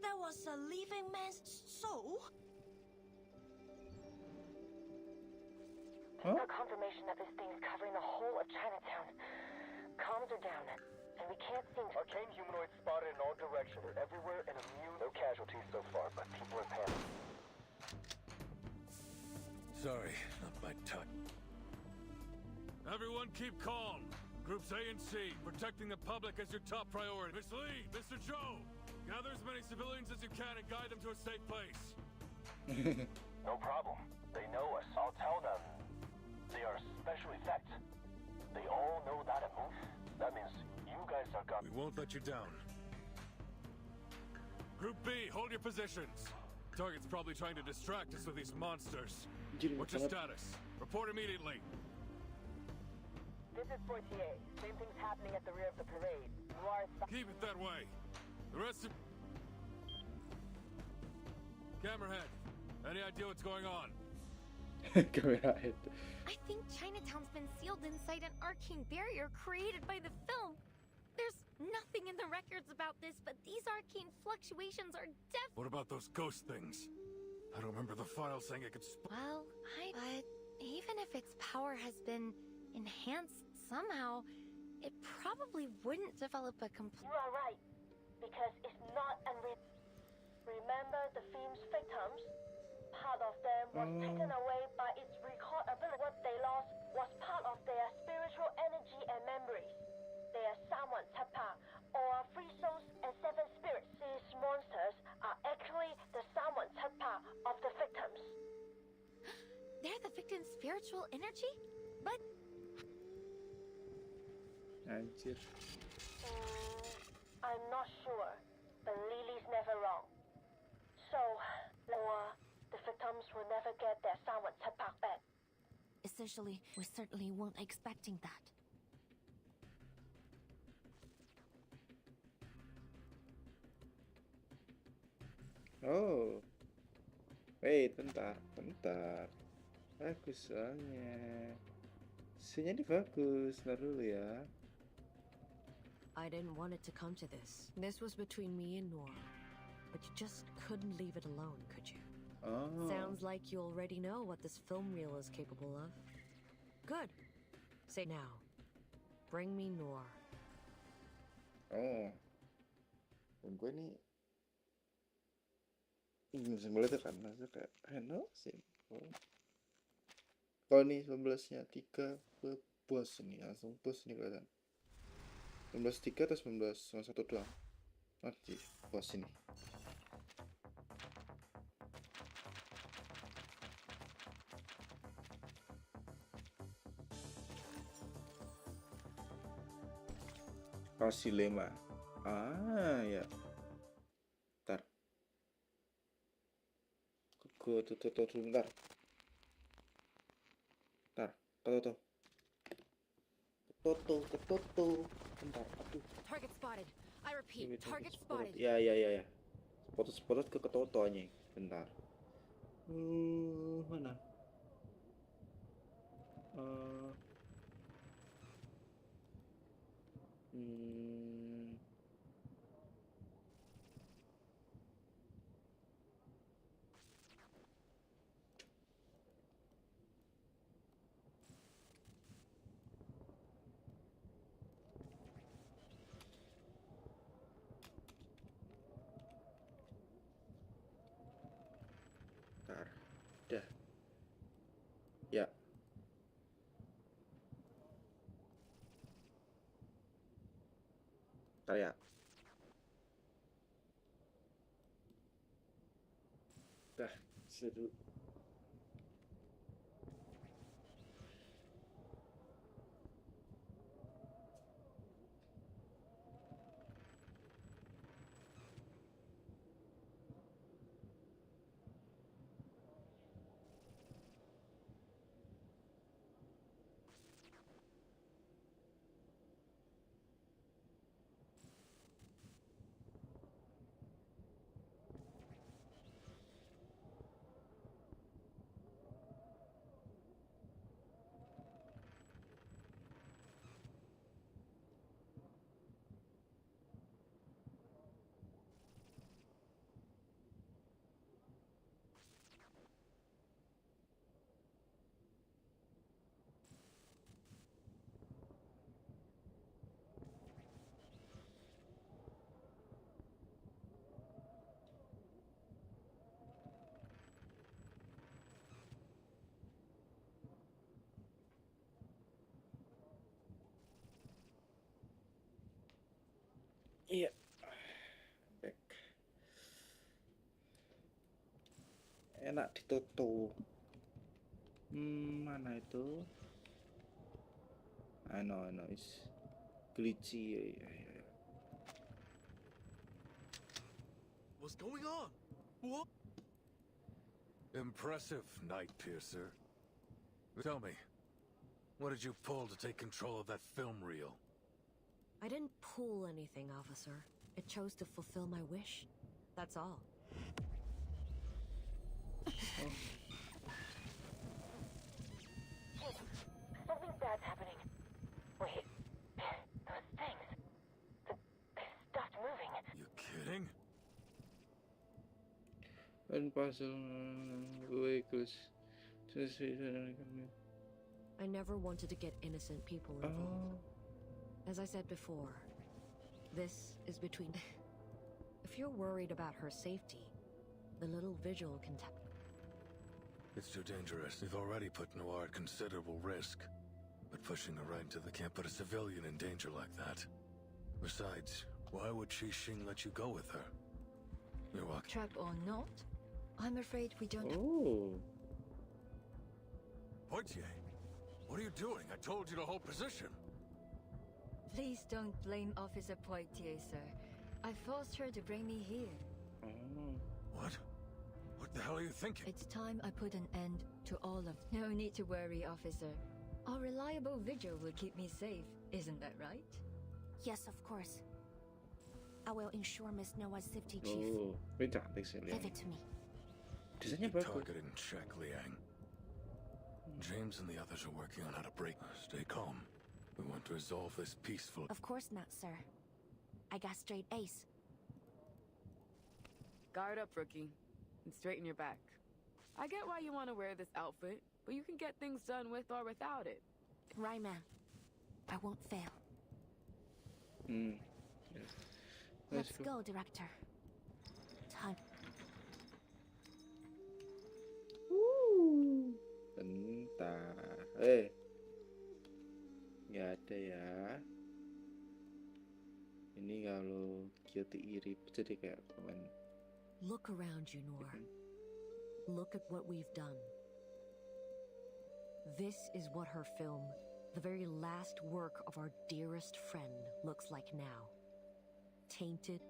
that was a living man's soul? Huh? Got confirmation that this thing's covering the whole of Chinatown. Comms are down, and we can't seem to... Arcane humanoids spotted in all directions. They're everywhere and immune. No casualties so far, but people are panicking. Sorry, not my touch. Everyone keep calm. Groups A and C, protecting the public is your top priority. Miss Lee, Mr. Joe, gather as many civilians as you can and guide them to a safe place. No problem. They know us. I'll tell them. They are special effects. They all know that move. That means you guys are gone. We won't let you down. Group B, hold your positions. Target's probably trying to distract us with these monsters. What's your status? Report immediately. This is Fortier. Same thing's happening at the rear of the parade. Keep it that way. The rest of... Camerahead, any idea what's going on? Camerahead. I think Chinatown's been sealed inside an arcane barrier created by the film. There's nothing in the records about this, but these arcane fluctuations are What about those ghost things? I don't remember the file saying it could Well, but even if its power has been enhanced somehow, it probably wouldn't develop a complete... You are right, because it's not Remember the film's victims? Part of them was taken away by its record ability. What they lost was part of their spiritual energy and memories. They are someone tapa, or free souls and seven spirits. These monsters are actually the someone tapa of the victims. They're the victim's spiritual energy? But... Anjir. I'm not sure, but Lily's never wrong. So, the victims will never get their someone tapa back. Essentially, we certainly weren't expecting that. Oh. Wait, bentar. Bagus soalnya. Scene-nya ini bagus. Ntar dulu ya. I didn't want it to come to this. This was between me and Noor. But you just couldn't leave it alone, could you? Oh. Sounds like you already know what this film reel is capable of. Good. Say now. Bring me Noor. Oh. Gue nih bisa ngeliat kan, maksudnya kayak enak sih. Kalau nih 19-nya 3 bos ini, langsung bos nih kelihatan. 19 3 atau 19 sama 1 doang. Nanti bos ini. Kasih lema. Ah ya. Ntar. Gue tutup bentar. Ntar. Ketutup. Bentar. Aduh. Target spotted. I repeat, target spotted. Ya. Spotted ke ketutupannya. Bentar. Mana? Dah. Ya. Ya. Dah, seru. Iya. Back. Enak ditutup. Mana itu? I know, it's glitchy. Yeah. What's going on? What? Impressive, Night Piercer. Tell me, what did you pull to take control of that film reel? I didn't pull anything, officer. It chose to fulfill my wish. That's all. Something bad's happening. Wait. Those things. They stopped moving. You kidding? Vehicles. I never wanted to get innocent people involved. As I said before, this is between... If you're worried about her safety, the little vigil can tell. It's too dangerous. We've already put Noir at considerable risk. But pushing her right into the camp put a civilian in danger like that. Besides, why would Xing let you go with her? You're welcome. Trap or not, I'm afraid we don't... Poitier, what are you doing? I told you to hold position. Please don't blame Officer Poitier, sir. I forced her to bring me here. What? What the hell are you thinking? It's time I put an end to all of... No need to worry, officer. Our reliable vigil will keep me safe, isn't that right? Yes, of course. I will ensure Miss Noah's safety, Chief. Ini cantik sih, Liang. Leave it to me. Desainnya bagus. Targeted in check, Liang. James and the others are working on how to break. Stay calm. We want to resolve this peacefully. Of course not, sir. I got straight A's. Guard up, rookie, and straighten your back. I get why you want to wear this outfit, but you can get things done with or without it. Right, man. I won't fail. Let's go, director. Time. Bentar. Nggak ada ya. Ini kalau guilty iri jadi kayak komen. Look around you, Noor. Look at what we've done. This is what her film, the very last work of our dearest friend, looks like now. Tainted,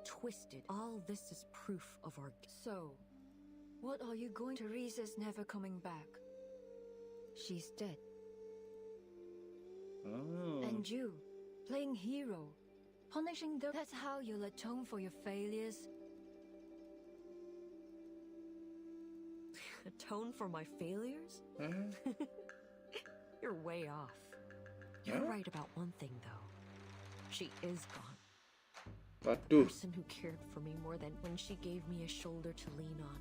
twisted. All this is proof of our... So, what are you going to... Teresa's never coming back. She's dead. Oh. And you, playing hero, punishing them. That's how you'll atone for your failures. Atone for my failures? You're way off. You're right about one thing, though. She is gone. The person who cared for me more than when she gave me a shoulder to lean on.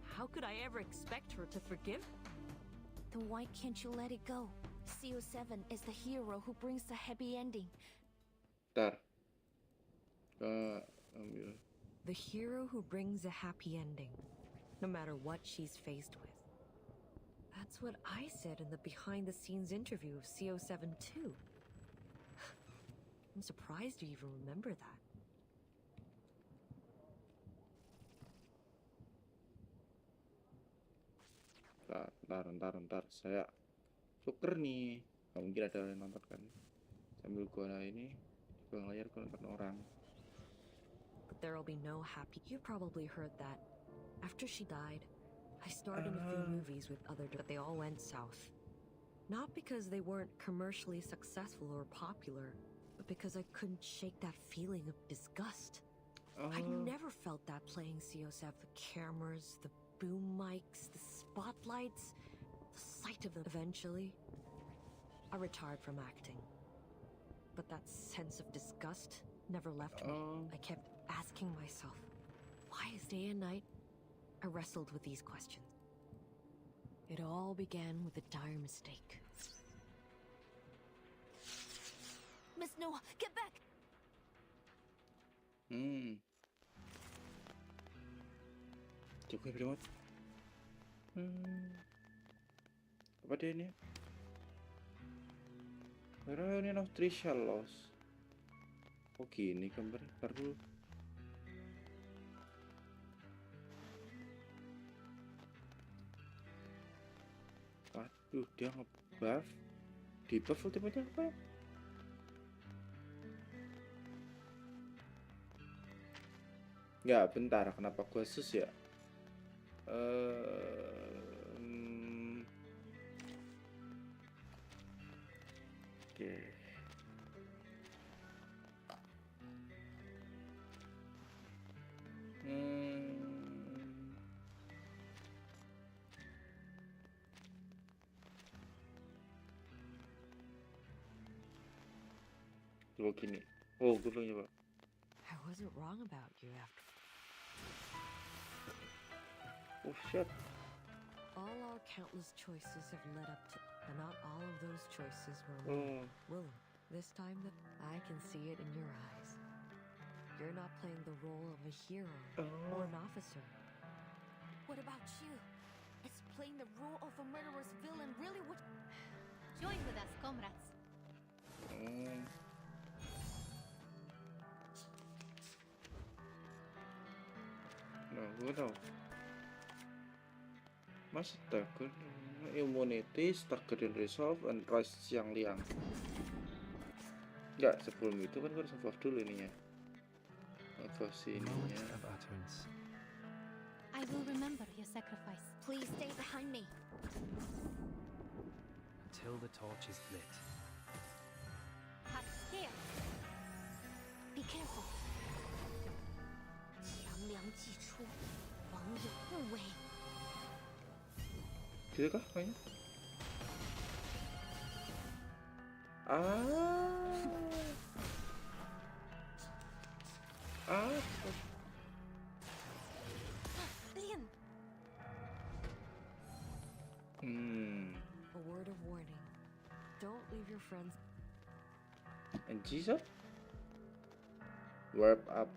How could I ever expect her to forgive? Then why can't you let it go? CO7 is the hero who brings the happy ending. Bentar. The hero who brings a happy ending, no matter what she's faced with. That's what I said in the behind-the-scenes interview of CO7 too. I'm surprised you even remember that. Bentar. Saya suker nih. Gak mungkin ada yang nonton kan. Sambil gua ini, gua layar gua nonton orang. But there'll be no happy. You probably heard that. After she died, I starred in a few movies with other, but they all went south. Not because they weren't commercially successful or popular, but because I couldn't shake that feeling of disgust. I never felt that playing CO7. The cameras, the boom mics, the spotlights, the sight of them. Eventually, I retired from acting. But that sense of disgust never left me. I kept asking myself, why is day and night? I wrestled with these questions. It all began with a dire mistake. Miss Noah, get back! Coba berapa? Apa dia ini? Reunion of Three Shallows. Oh gini gambar. Ntar dulu. Waduh, dia nge-buff. Di-buff ultimate apa? Nggak, bentar. Kenapa gua sus ya? Oke. Coba gini. Oh, gue belum coba. I wasn't wrong about you after. Oh shit. All our countless choices have led up to, but not all of those choices were willing. This time, I can see it in your eyes. You're not playing the role of a hero or an officer. What about you? Is playing the role of a murderous villain really what? Join with us, comrades. Nah, gue tau. Mas stagger immunity, stagger in resolve, and rise Liang Liang. Enggak, sebelum itu kan gue harus buff dulu ininya. Buff ininya. I will remember your sacrifice. Please stay behind me. Until the torch is lit. Here. Be careful. 强梁既出，王有不为。 Gitu kah kayaknya? Apa? Lian. A word of warning. Don't leave your friends. And Jesus? Warp up.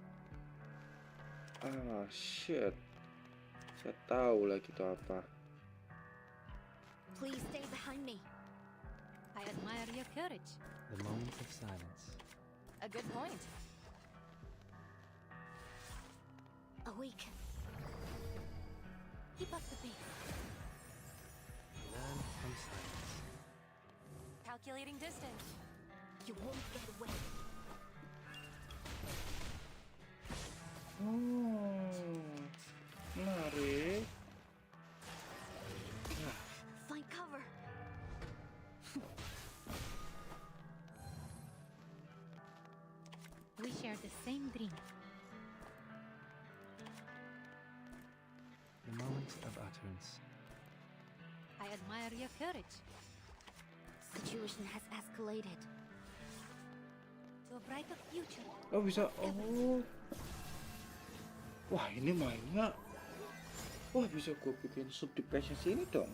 Ah, shit. Saya tahu lagi itu apa. Please stay behind me. I admire your courage. The moment of silence. A good point. Awake. Keep up the pace. Learn from silence. Calculating distance. You won't get away. Menarik. Find cover. We share the same dream. The moment of utterance. I admire your courage. Situation has escalated. To a brighter future. Oh bisa. Oh. Wah ini mainnya. Wah bisa gue bikin subdivision sini dong.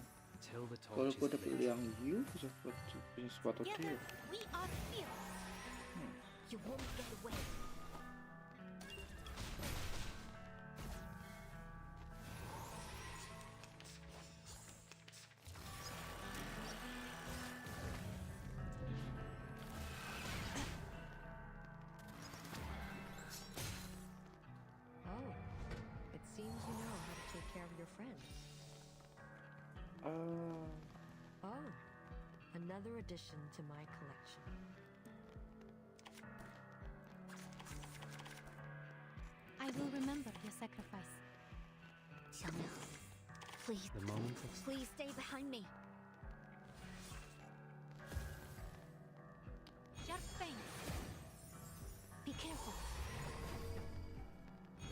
Kalau gue dapet Liang Yue bisa buat punya sepatu dia. We are here. You won't get away. Another addition to my collection. I will remember your sacrifice. Xiangmiao, please. The moment of Please stay behind me. Sharp fangs. Be careful.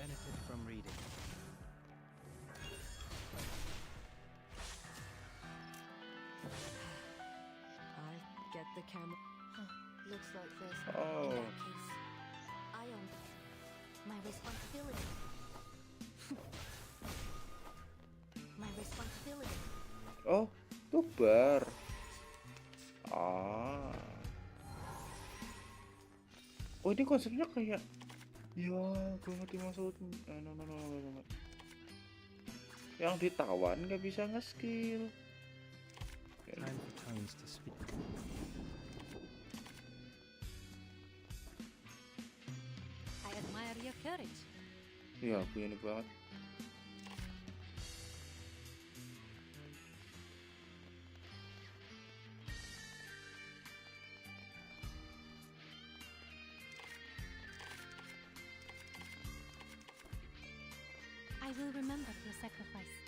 benefit from reading. Get the camera. Looks like this. Oh. In that case, I own my responsibility. My responsibility. Oh, tuh bar. Ah. Oh, ini konsepnya kayak ya, gue ngerti maksudnya. No. Yang ditawan nggak bisa nge-skill. Time for tones to speak. I admire your courage. Ya, aku ini banget. I will remember your sacrifice.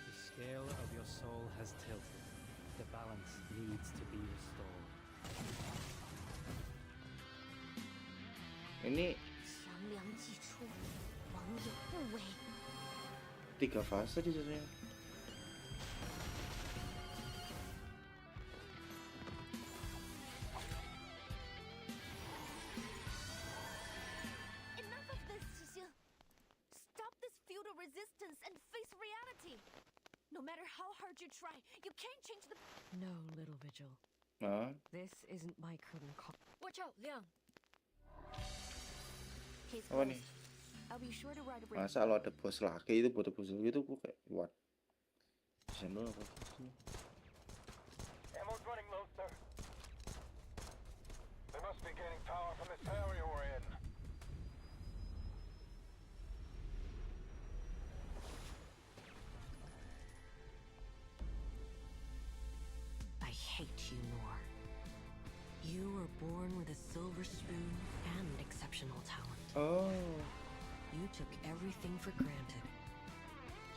The scale of your soul has tilted. The balance needs to be restored. Ini 强梁既出，王有不为。 3 fase di sana. Enough of this, Xixi. Stop this futile resistance and face reality. No matter how hard you try, you can't change the... No, little Vigil. Nah. This isn't my curtain call. Watch out, Liang. Case Apa nih? I'll be sure to write a Masa lo ada bos laki itu buat bos gitu gue kayak what? Bisa dulu apa sih? Ammo's running low, sir. They must be gaining power from this area we're in. I hate you, Noor. You were born with a silver spoon and exceptional talent. Oh. You took everything for granted.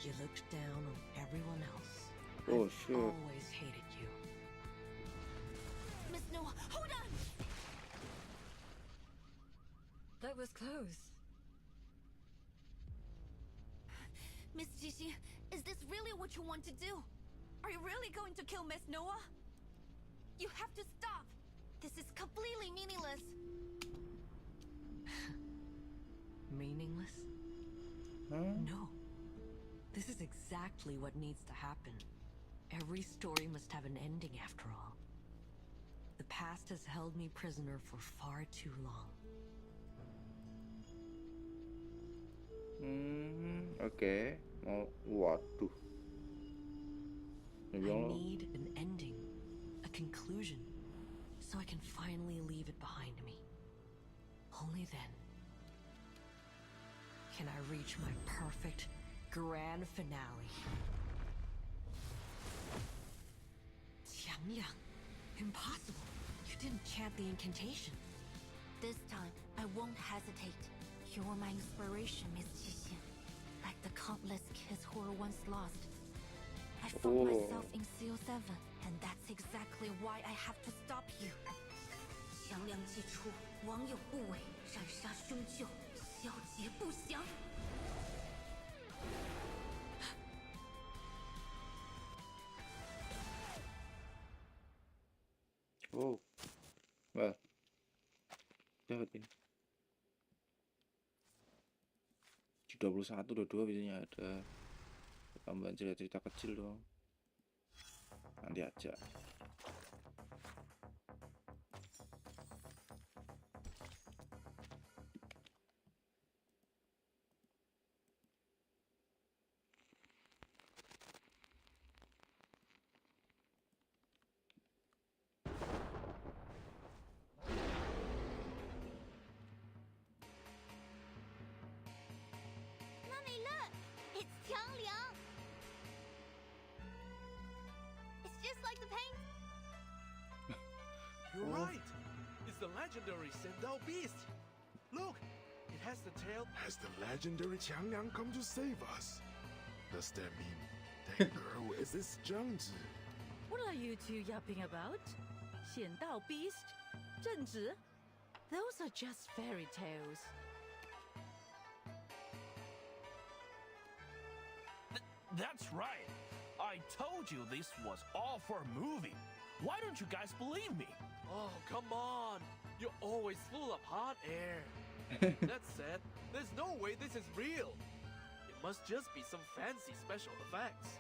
You looked down on everyone else. Oh, I've shit. always hated you. Miss Noah, hold on! That was close. Miss Xixi, is this really what you want to do? Are you really going to kill Miss Noah? You have to stop! This is completely meaningless. Meaningless? Huh? No. This is exactly what needs to happen. Every story must have an ending after all. The past has held me prisoner for far too long. Oke. Waduh. I need an ending, a conclusion, so I can finally leave it behind me. Only then can I reach my perfect grand finale. Liang, impossible. You didn't chant the incantation. This time, I won't hesitate. You're my inspiration, Miss Qixin. Like the countless kids who were once lost. I found myself in CO7, and that's exactly why I have to stop you. 强梁既出，王有不为，斩杀凶旧，小节不祥。Oh, well, dapat ini. 21-22 biasanya ada tambahan cerita-cerita kecil dong. Nanti aja. Mommy, look! It's Tiang Liang! It's just like the paint. You're right! It's the legendary Sendao beast! Look! It has the tail. Has the legendary Qiangliang come to save us? Does that mean that girl is this Zhangzi? What are you two yapping about? 显道 beast? 正直? Those are just fairy tales. That's right. I told you this was all for a movie. Why don't you guys believe me? Oh, come on! You're always full of hot air. That said, there's no way this is real. It must just be some fancy special effects.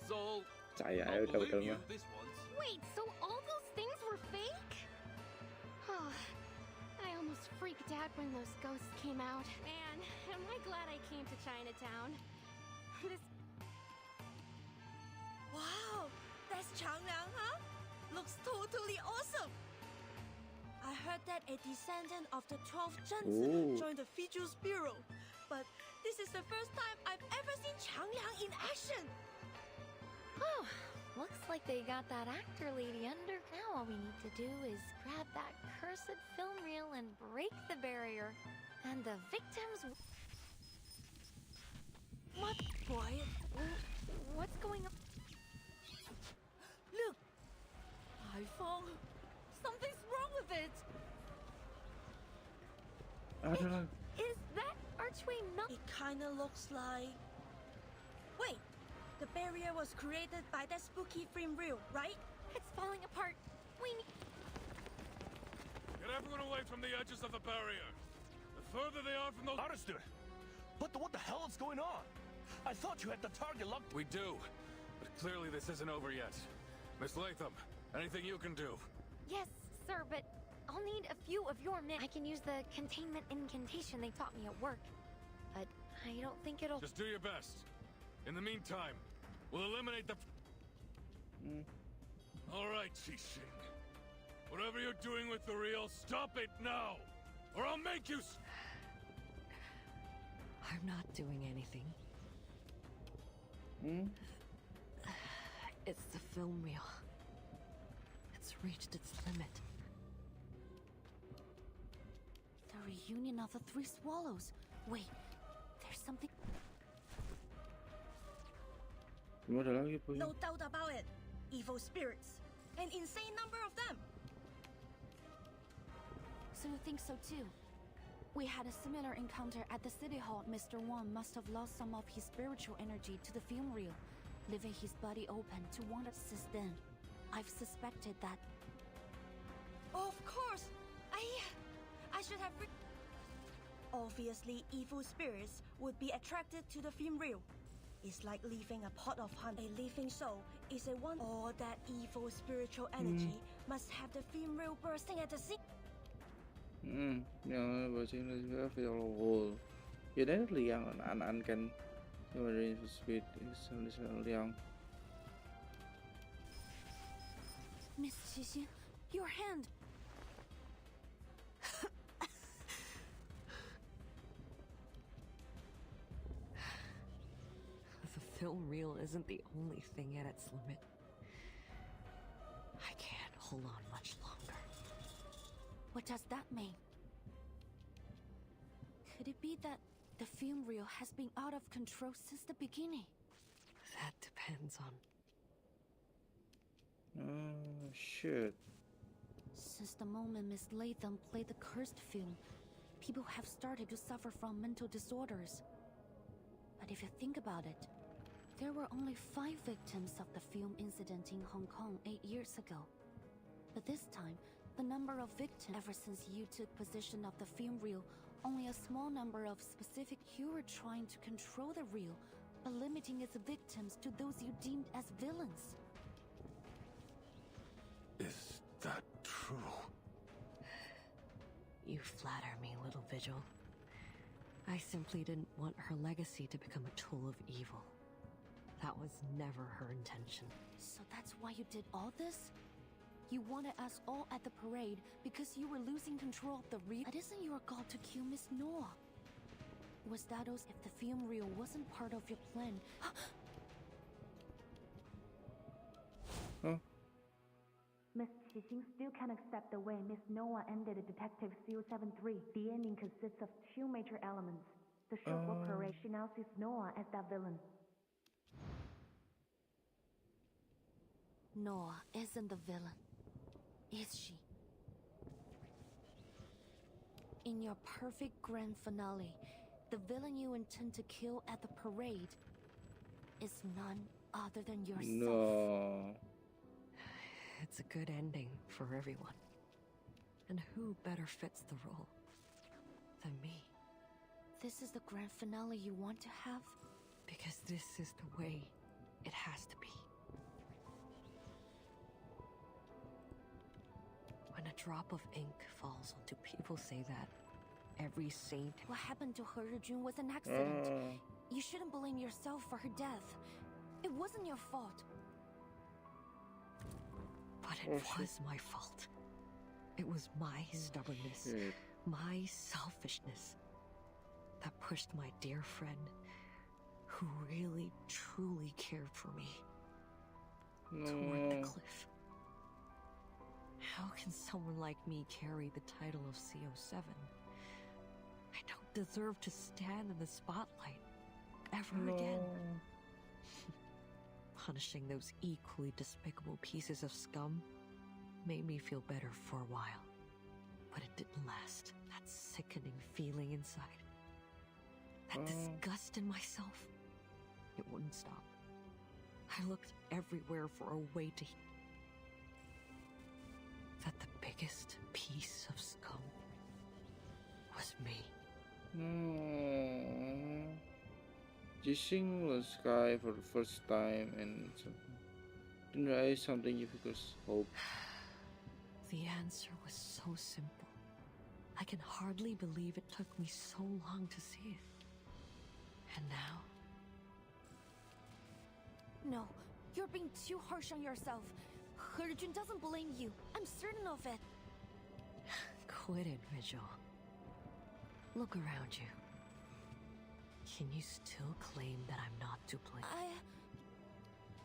So, I'll believe you this once. Wait, so all those things were fake? Oh, I almost freaked out when those ghosts came out. Man, am I glad I came to Chinatown. This... Wow! That's Changliang, huh? Looks totally awesome! I heard that a descendant of the 12th Zhenzi joined the Fiju's bureau. But this is the first time I've ever seen Changliang in action! Oh, looks like they got that actor lady under. Now all we need to do is grab that cursed film reel and break the barrier. And the victims... What? Quiet. What's going on? Look! iPhone! Something's wrong with it! Is that archway not... It kinda looks like... Wait! The barrier was created by that spooky film reel, right? It's falling apart. We need... Get everyone away from the edges of the barrier. The further they are from those... Understood. But what the hell is going on? I thought you had the target locked. We do. But clearly this isn't over yet. Miss Latham, anything you can do? Yes, sir, but I'll need a few of your men. I can use the containment incantation they taught me at work. But I don't think it'll... Just do your best. In the meantime, we'll eliminate the... All right, Qixing. Whatever you're doing with the reel, stop it now! Or I'll make you... I'm not doing anything. It's the film reel. It's reached its limit. The reunion of the three swallows. Wait, there's something... No doubt about it. Evil spirits. An insane number of them. So you think so too? We had a similar encounter at the City Hall. Mr. Wang must have lost some of his spiritual energy to the film reel, leaving his body open to wander. Since then, I've suspected that Of course! I should have... Obviously, evil spirits would be attracted to the film reel. It's like leaving a pot of honey. A living soul is a one. All that evil spiritual energy must have the film reel bursting at the seams. Nhưng vừa trên là phải là hồ. Giờ đấy là Liang ăn can. Nhưng mà đây speed is Liang. Miss Xixin, your hand. The film reel isn't the only thing at its limit. I can't hold on much longer. What does that mean? Could it be that the film reel has been out of control since the beginning? That depends on... Shit. Since the moment Miss Latham played the cursed film, people have started to suffer from mental disorders. But if you think about it, there were only 5 victims of the film incident in Hong Kong 8 years ago. But this time, the number of victims ever since you took possession of the film reel, only a small number of specific. You were trying to control the reel, but limiting its victims to those you deemed as villains. Is that true? You flatter me, little Vigil. I simply didn't want her legacy to become a tool of evil. That was never her intention. So that's why you did all this? You wanted us all at the parade because you were losing control of the reel? It isn't your goal to kill Miss Noah. Was that if the film reel wasn't part of your plan? Miss Qixing still can't accept the way Miss Noah ended Detective 073. The ending consists of 2 major elements. The short parade, she now sees Noah as that villain. Noah isn't the villain, is she? In your perfect grand finale, the villain you intend to kill at the parade is none other than yourself. No. It's a good ending for everyone. And who better fits the role than me? This is the grand finale you want to have? Because this is the way it has to be. When a drop of ink falls onto people say that every saint... What happened to He Jun was an accident. You shouldn't blame yourself for her death. It wasn't your fault. But it was my fault. It was my stubbornness, my selfishness that pushed my dear friend, who really, truly cared for me, toward the cliff. How can someone like me carry the title of CO7? I don't deserve to stand in the spotlight ever again. Punishing those equally despicable pieces of scum made me feel better for a while. But it didn't last. That sickening feeling inside. That disgust in myself. It wouldn't stop. I looked everywhere for a way to... That the biggest piece of scum was me. Seeing the sky for the first time and didn't realize something you could hope. The answer was so simple. I can hardly believe it took me so long to see it. And now... No, you're being too harsh on yourself. He Jun doesn't blame you. I'm certain of it. Quit it, Vigil. Look around you. Can you still claim that I'm not to blame?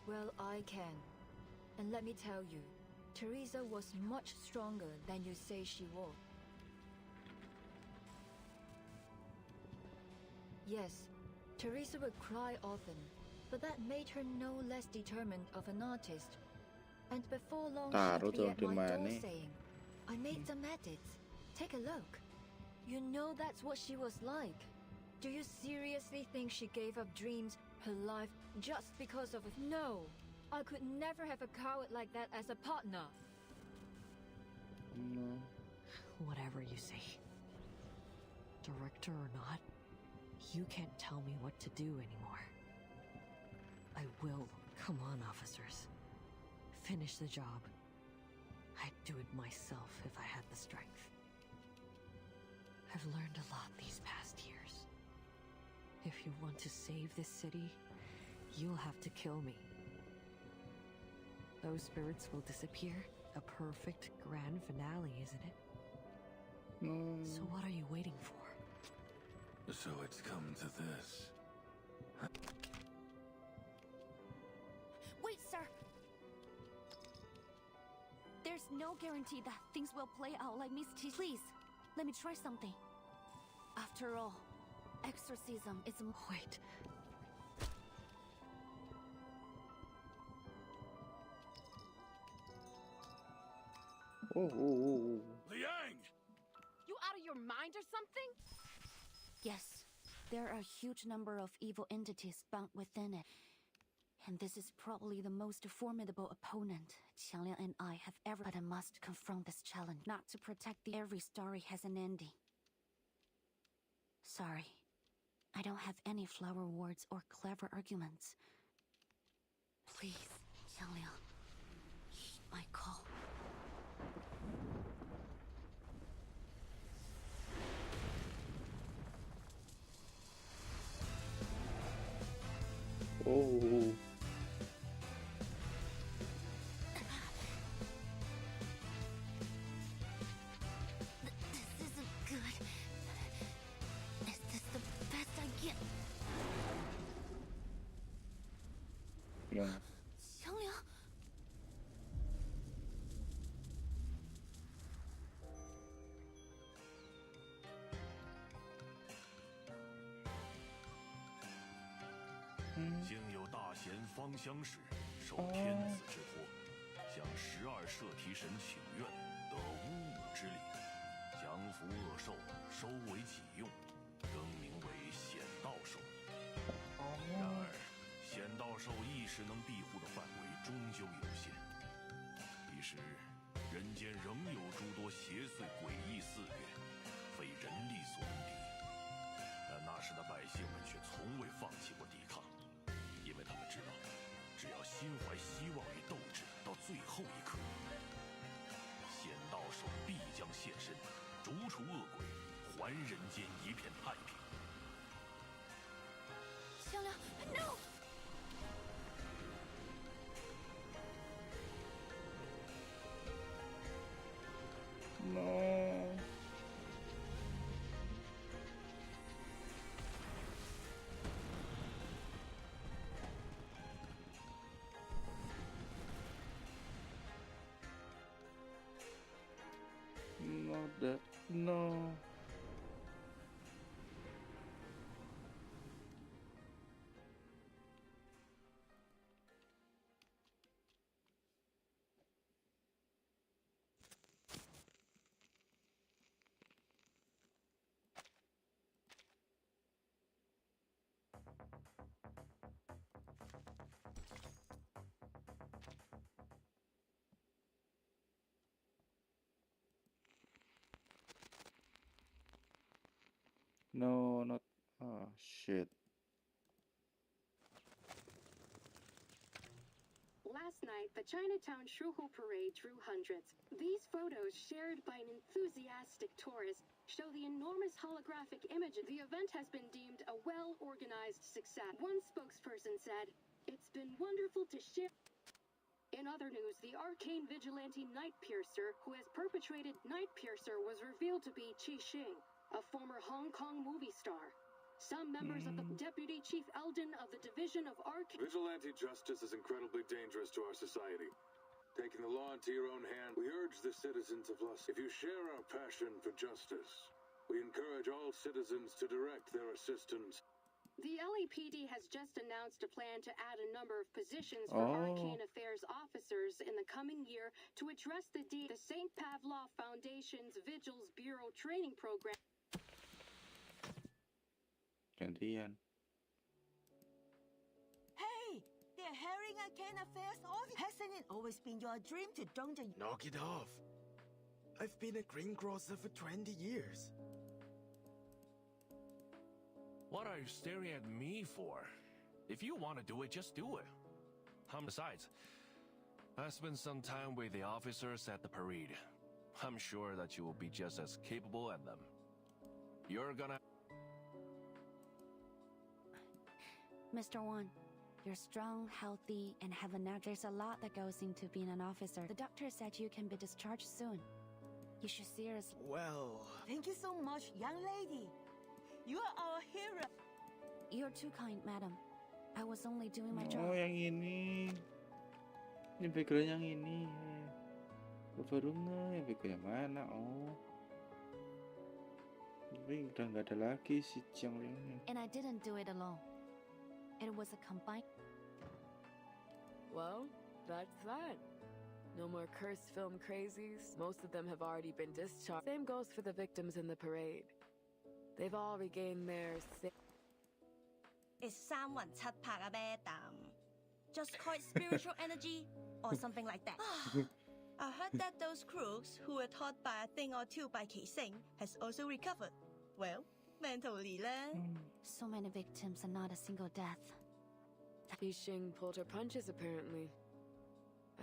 Well, I can. And let me tell you, Teresa was much stronger than you say she was. Yes, Teresa would cry often, but that made her no less determined of an artist. And before long she'd be at my door saying, I made some edits. Take a look. You know that's what she was like. Do you seriously think she gave up dreams, her life, just because of it? No! I could never have a coward like that as a partner. No. Whatever you say. Director or not, you can't tell me what to do anymore. I will. Come on, officers. Finish the job. I'd do it myself if I had the strength. I've learned a lot these past years. If you want to save this city, you'll have to kill me. Those spirits will disappear. A perfect grand finale, isn't it? No. So what are you waiting for? So it's come to this. Wait, sir! There's no guarantee that things will play out like Miss T. Please, let me try something. After all, exorcism is a... Wait. Oh. Liang! You out of your mind or something? Yes, there are a huge number of evil entities bound within it. And this is probably the most formidable opponent Qiangliang and I have ever... But I must confront this challenge, not to protect the... Every story has an ending. Sorry, I don't have any flower words or clever arguments. Please, Qiangliang, heed my call. Oh. This isn't good. Is this the best I get? Yeah. Qiangliang?经有大贤方相使，受天子之托，向12摄提神请愿，得巫武之礼，降服恶兽，收为己用，更名为显道兽。然而，显道兽一时能庇护的范围终究有限，一时人间仍有诸多邪祟诡异肆虐，非人力所能敌。但那时的百姓们却从未放弃过抵抗。因为他们知道，只要心怀希望与斗志到最后一刻，显道兽必将现身，逐除恶鬼，还人间一片太平。Qiangliang, no! No. Not that. No. No, not. Oh, shit. Last night, the Chinatown Shuhu Parade drew hundreds. These photos, shared by an enthusiastic tourist, show the enormous holographic image. The event has been deemed a well-organized success. One spokesperson said, "It's been wonderful to share." In other news, the arcane vigilante Night Piercer, who has perpetrated Night Piercer, was revealed to be Qi Xing, a former Hong Kong movie star. Some members of the Deputy Chief Eldon of the Division of Arcane... Vigilante justice is incredibly dangerous to our society. Taking the law into your own hand, we urge the citizens of Los... If you share our passion for justice, we encourage all citizens to direct their assistance. The LAPD has just announced a plan to add a number of positions for arcane affairs officers in the coming year to address the St. Pavlov Foundation's Vigils Bureau training program. Gantian. Hey, they're hiring a arcane affairs officer. Hasn't it always been your dream to join the... Knock it off. I've been a greengrocer for 20 years. What are you staring at me for? If you want to do it, just do it. Besides, I spent some time with the officers at the parade. I'm sure that you will be just as capable as them. You're gonna... Mr. Wan, you're strong, healthy, and have a there's a lot that goes into being an officer. The doctor said you can be discharged soon. You should seriously... Well... Thank you so much, young lady. You are our hero. You're too kind, madam. I was only doing my job. Oh, yang ini. Ini background yang ini. Baru yang background yang mana? Oh. Tapi udah nggak ada lagi si Jiang Liang. And I didn't do it alone. It was a combined... Well, that's that. No more cursed film crazies. Most of them have already been discharged. Same goes for the victims in the parade. They've all regained their... It's 三魂七魄啊 madam. Just call it spiritual energy or something like that. I heard that those crooks who were taught by a thing or two by Qi Xing has also recovered. Well, mentally lah. So many victims and not a single death. Qi Xing pulled her punches apparently.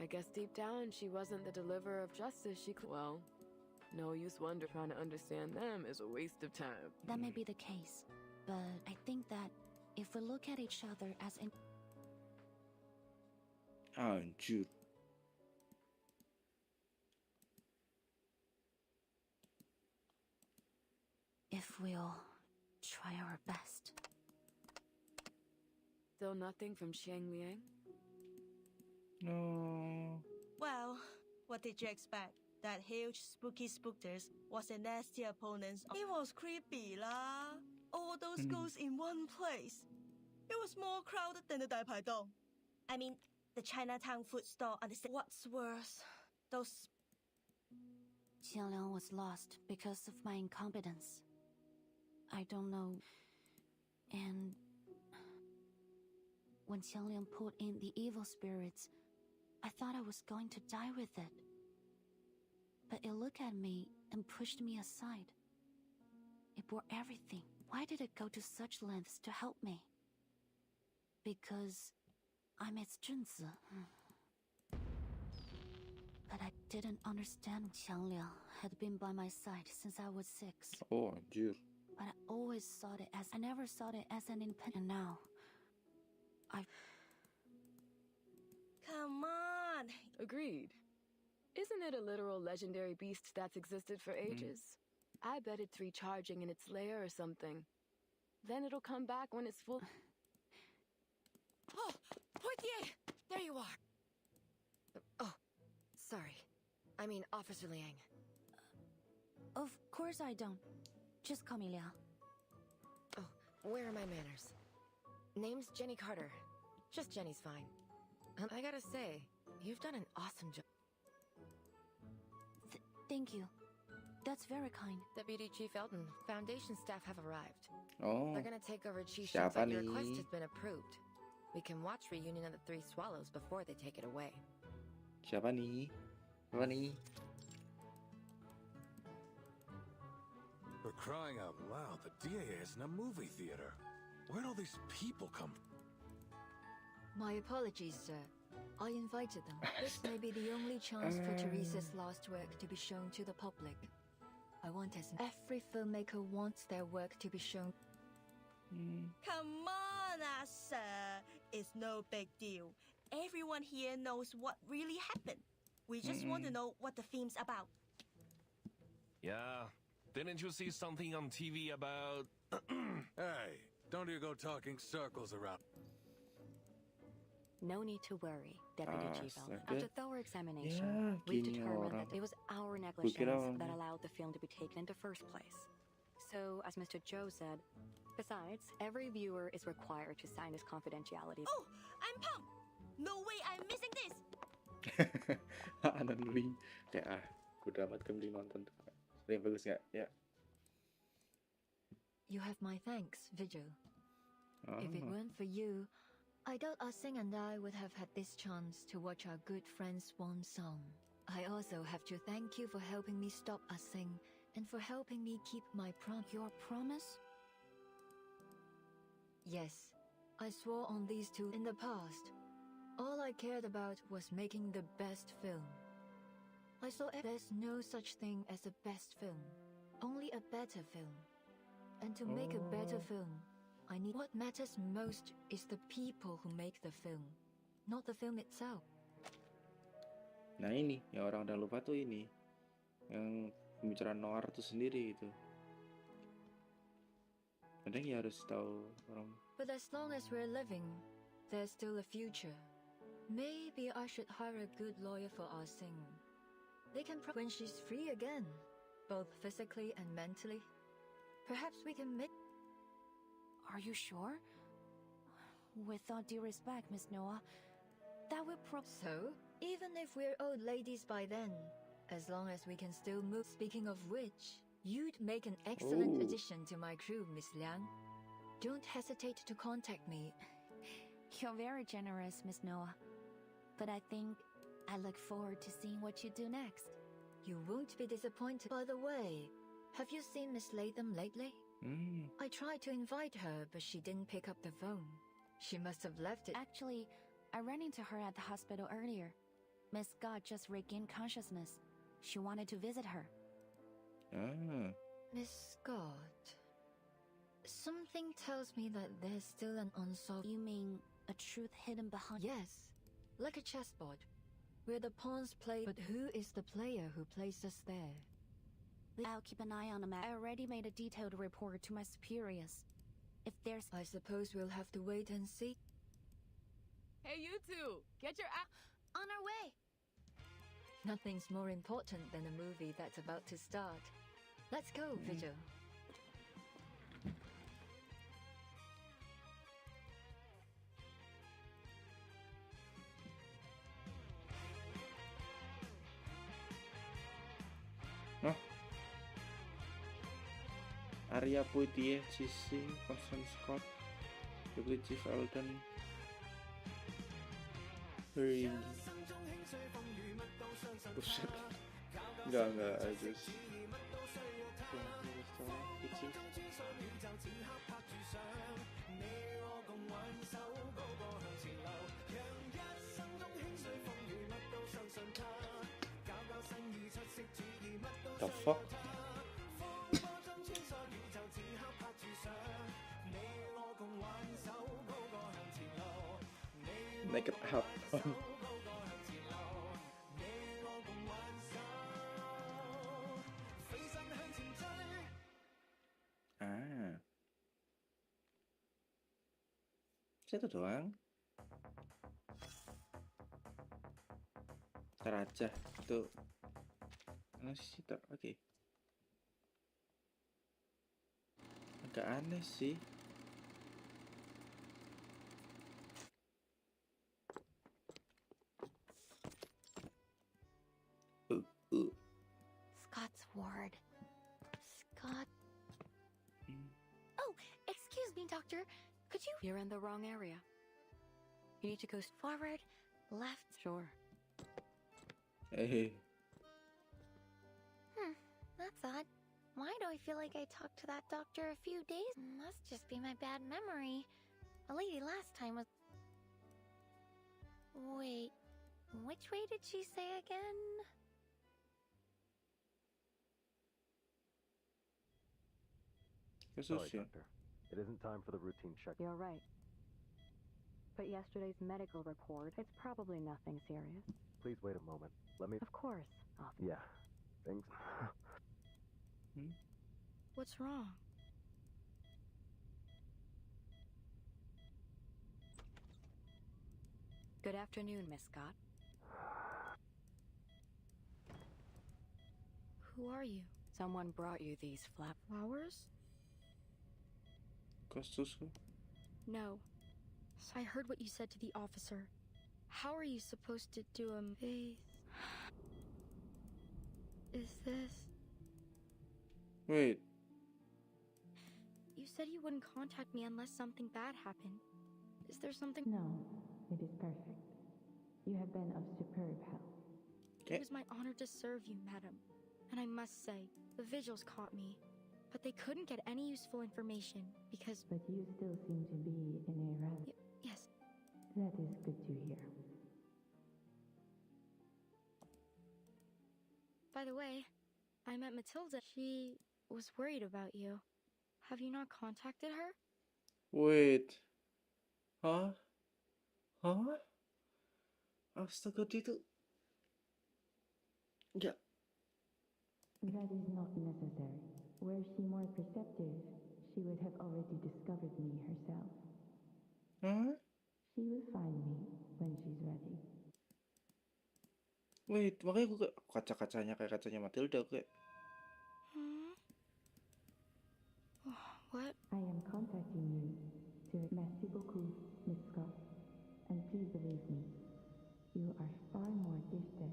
I guess deep down she wasn't the deliverer of justice she could. Well, no use wonder trying to understand them is a waste of time. That may be the case, but I think that if we look at each other as in... Anjir. If we'll try our best. Still nothing from Xiang Liang? No. Well, what did you expect? That huge spooky spookters was a nasty opponent. It was creepy lah. All those ghosts in one place. It was more crowded than the Dai Pai Dong. I mean, the Chinatown food store on the... What's worse? Those... Jiang Liang was lost because of my incompetence. I don't know. And... when Jiang Liang put in the evil spirits, I thought I was going to die with it. But it looked at me and pushed me aside. It bore everything. Why did it go to such lengths to help me? Because I'm its Junzi. But I didn't understand Jiang Liang had been by my side since I was 6. Oh, dear. But I always saw it as... I never saw it as an independent. Now, Come on! Agreed. Isn't it a literal legendary beast that's existed for ages? I bet it's recharging in its lair or something. Then it'll come back when it's full... Oh, Portier! There you are! Oh, sorry. I mean, Officer Liang. Of course I don't. Just call me Liang. Oh, where are my manners? Name's Jenny Carter. Just Jenny's fine. I gotta say, you've done an awesome job. Thank you. That's very kind. Deputy Chief Elton, Foundation staff have arrived. Oh. They're gonna take over Qixing, but your request has been approved. We can watch Reunion of the Three Swallows before they take it away. Siapa nih? Siapa nih? For crying out loud, the DA is in a movie theater. Where'd all these people come from? My apologies, sir. I invited them. This may be the only chance for Teresa's last work to be shown to the public. I want as every filmmaker wants their work to be shown. Come on, sir. It's no big deal. Everyone here knows what really happened. We just want to know what the film's about. Yeah. Didn't you see something on TV about... Hey, don't you go talking circles around. No need to worry, Deputy Chief Elton. sakit. After thorough examination, we gini determined orang. that it was our Kukira negligence that orang. allowed the film to be taken in the first place. So, as Mr. Zhou said, besides, every viewer is required to sign his confidentiality. Oh, I'm pumped! No way I'm missing this! Anan Lui. Kayak gue dapat kembali nonton. Ini bagus nggak? Ya. You have my thanks, Vigil. If it weren't for you, I doubt Ah Sing and I would have had this chance to watch our good friend Swan Song. I also have to thank you for helping me stop Asing and for helping me keep my Your promise? Yes, I swore on these two in the past. All I cared about was making the best film. I saw there's no such thing as a best film, only a better film. And to make a better film, I need what matters most is the people who make the film, not the film itself. Nah ini, yang orang udah lupa tuh ini, yang pembicaraan noir tuh sendiri gitu. Kadang ya harus tahu orang. But as long as we're living, there's still a future. Maybe I should hire a good lawyer for our Sing. They can when she's free again, both physically and mentally. Perhaps we can make. Are you sure? With all due respect, Miss Noah, that would So, even if we're old ladies by then, as long as we can still move. Speaking of which, you'd make an excellent addition to my crew, Miss Liang. Don't hesitate to contact me. You're very generous, Miss Noah. But I think I look forward to seeing what you do next. You won't be disappointed. By the way, have you seen Miss Latham lately? I tried to invite her, but she didn't pick up the phone. She must have left it. Actually, I ran into her at the hospital earlier. Miss Scott just regained consciousness. She wanted to visit her. Miss Scott. Something tells me that there's still an unsolved... You mean a truth hidden behind... Yes, like a chessboard, where the pawns play... But who is the player who placed us there? I'll keep an eye on the map. I already made a detailed report to my superiors. If there's... I suppose we'll have to wait and see. Hey, you two! Get your on our way! Nothing's more important than a movie that's about to start. Let's go, Vigil. Arya Putih, Cissy, Constant Scott, Deputy Chief Eldon, Ring. Buset. Enggak, aja. The fuck? Make it happen. Itu doang. Ntar aja itu masih oke. Agak aneh sih. Scott's ward. Scott. Oh, excuse me, doctor. Could you? You're in the wrong area. You need to go forward, left. Sure. Hey. That's odd. Why do I feel like I talked to that doctor a few days? Must just be my bad memory. A lady last time was... Wait, which way did she say again? Sorry, Doctor. It isn't time for the routine check. You're right. But yesterday's medical report, it's probably nothing serious. Please wait a moment. Let me... Of course, officer. Yeah. Thanks. What's wrong? Good afternoon, Miss Scott. Who are you? Someone brought you these flowers? No. I heard what you said to the officer. How are you supposed to do a faith? Is this... Wait. You said you wouldn't contact me unless something bad happened. Is there something... No, it is perfect. You have been of superb help. It was my honor to serve you, madam. And I must say, the vigils caught me. But they couldn't get any useful information because... But you still seem to be in a rush. Yes. That is good to hear. By the way, I met Matilda. She was worried about you. Have you not contacted her? Wait. Huh? Huh? Astaga, dia tu... Ya. That is not necessary. Were she more perceptive, she would have already discovered me herself. Huh? She will find me when she's ready. Wait, makanya gue kaca-kacanya kayak kacanya Matilda kayak. What? I am contacting you to merci beaucoup, Miss Scott. And please believe me, you are far more gifted.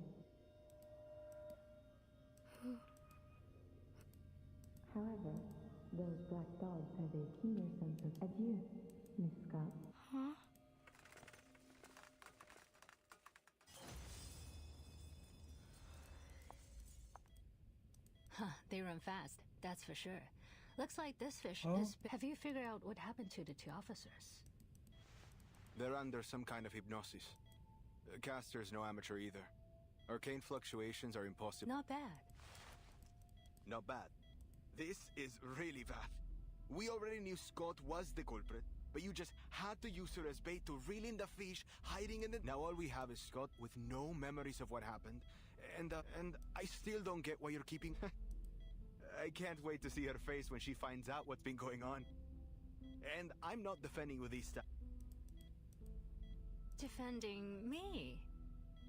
However, those black dogs have a keener sense of adieu, Miss Scott. Huh? Huh, they run fast, that's for sure. Looks like this fish is... Have you figured out what happened to the two officers? They're under some kind of hypnosis. Caster's no amateur either. Arcane fluctuations are impossible. Not bad. Not bad. This is really bad. We already knew Scott was the culprit, but you just had to use her as bait to reel in the fish hiding in the... Now all we have is Scott with no memories of what happened. And I still don't get why you're keeping... I can't wait to see her face when she finds out what's been going on. And I'm not defending with these stuff. Defending me?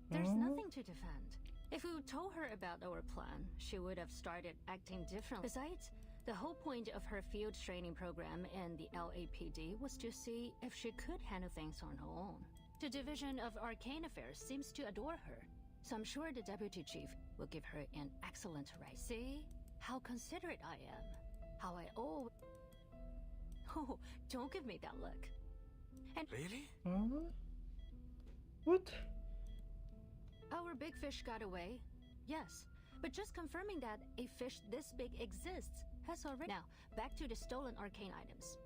There's nothing to defend. If we told her about our plan, she would have started acting differently. Besides, the whole point of her field training program in the LAPD was to see if she could handle things on her own. The Division of Arcane Affairs seems to adore her, so I'm sure the Deputy Chief will give her an excellent right. See how considerate I am. How I always... Oh, don't give me that look. And really? What? Our big fish got away. Yes, but just confirming that a fish this big exists has already... Now, back to the stolen arcane items.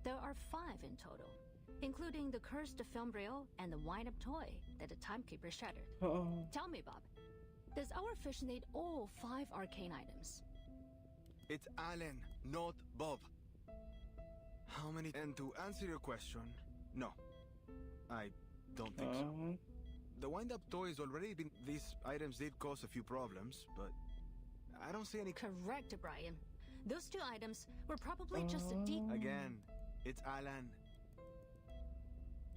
There are 5 in total, including the cursed film reel and the wind-up toy that the timekeeper shattered. Tell me, Bob, does our fish need all 5 arcane items? It's Alan, not Bob. How many... And to answer your question, no. I don't think so. The wind-up toy has already been... These items did cause a few problems, but I don't see any... Correct, Brian. Those 2 items were probably just a deep... Again, it's Alan.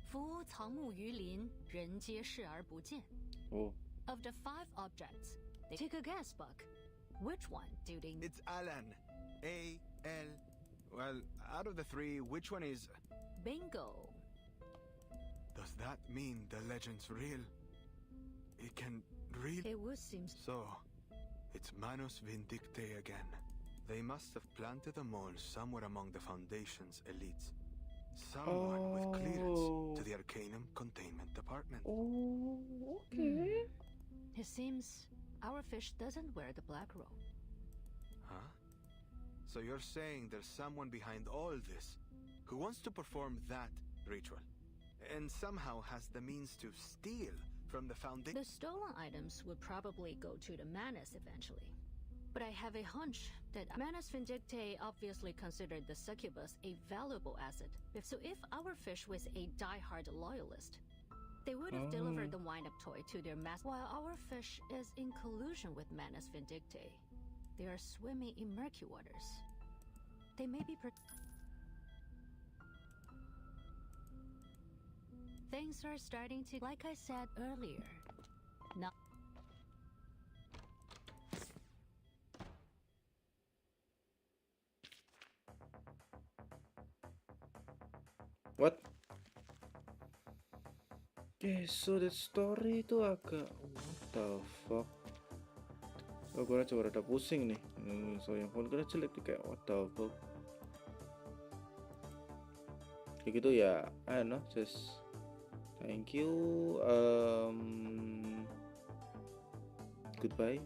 夫藏木于林，人皆视而不见. Of the 5 objects, they take a guess, Buck. Which one do they... It's Alan. A-L... Well, out of the 3, which one is... Bingo. Does that mean the legend's real? It can really... It would seem... So, it's Manus Vindictae again. They must have planted a mole somewhere among the Foundation's elites. Someone with clearance to the Arcanum Containment Department. Okay. It seems our fish doesn't wear the black robe. Huh? So you're saying there's someone behind all this who wants to perform that ritual, and somehow has the means to steal from the Foundation? The stolen items would probably go to the Manus eventually. But I have a hunch that Manus Vindictae obviously considered the succubus a valuable asset. So if our fish was a die-hard loyalist, they would have delivered the wind-up toy to their master. While our fish is in collusion with Manus Vindictae, they are swimming in murky waters. They may be... Things are starting to... Like I said earlier, not... What? Okay, so the story itu agak what the fuck? Oh, gue coba rada pusing nih. So yang phone gue jelek nih, kayak what the fuck? Kayak gitu ya, I don't know, just thank you. Goodbye.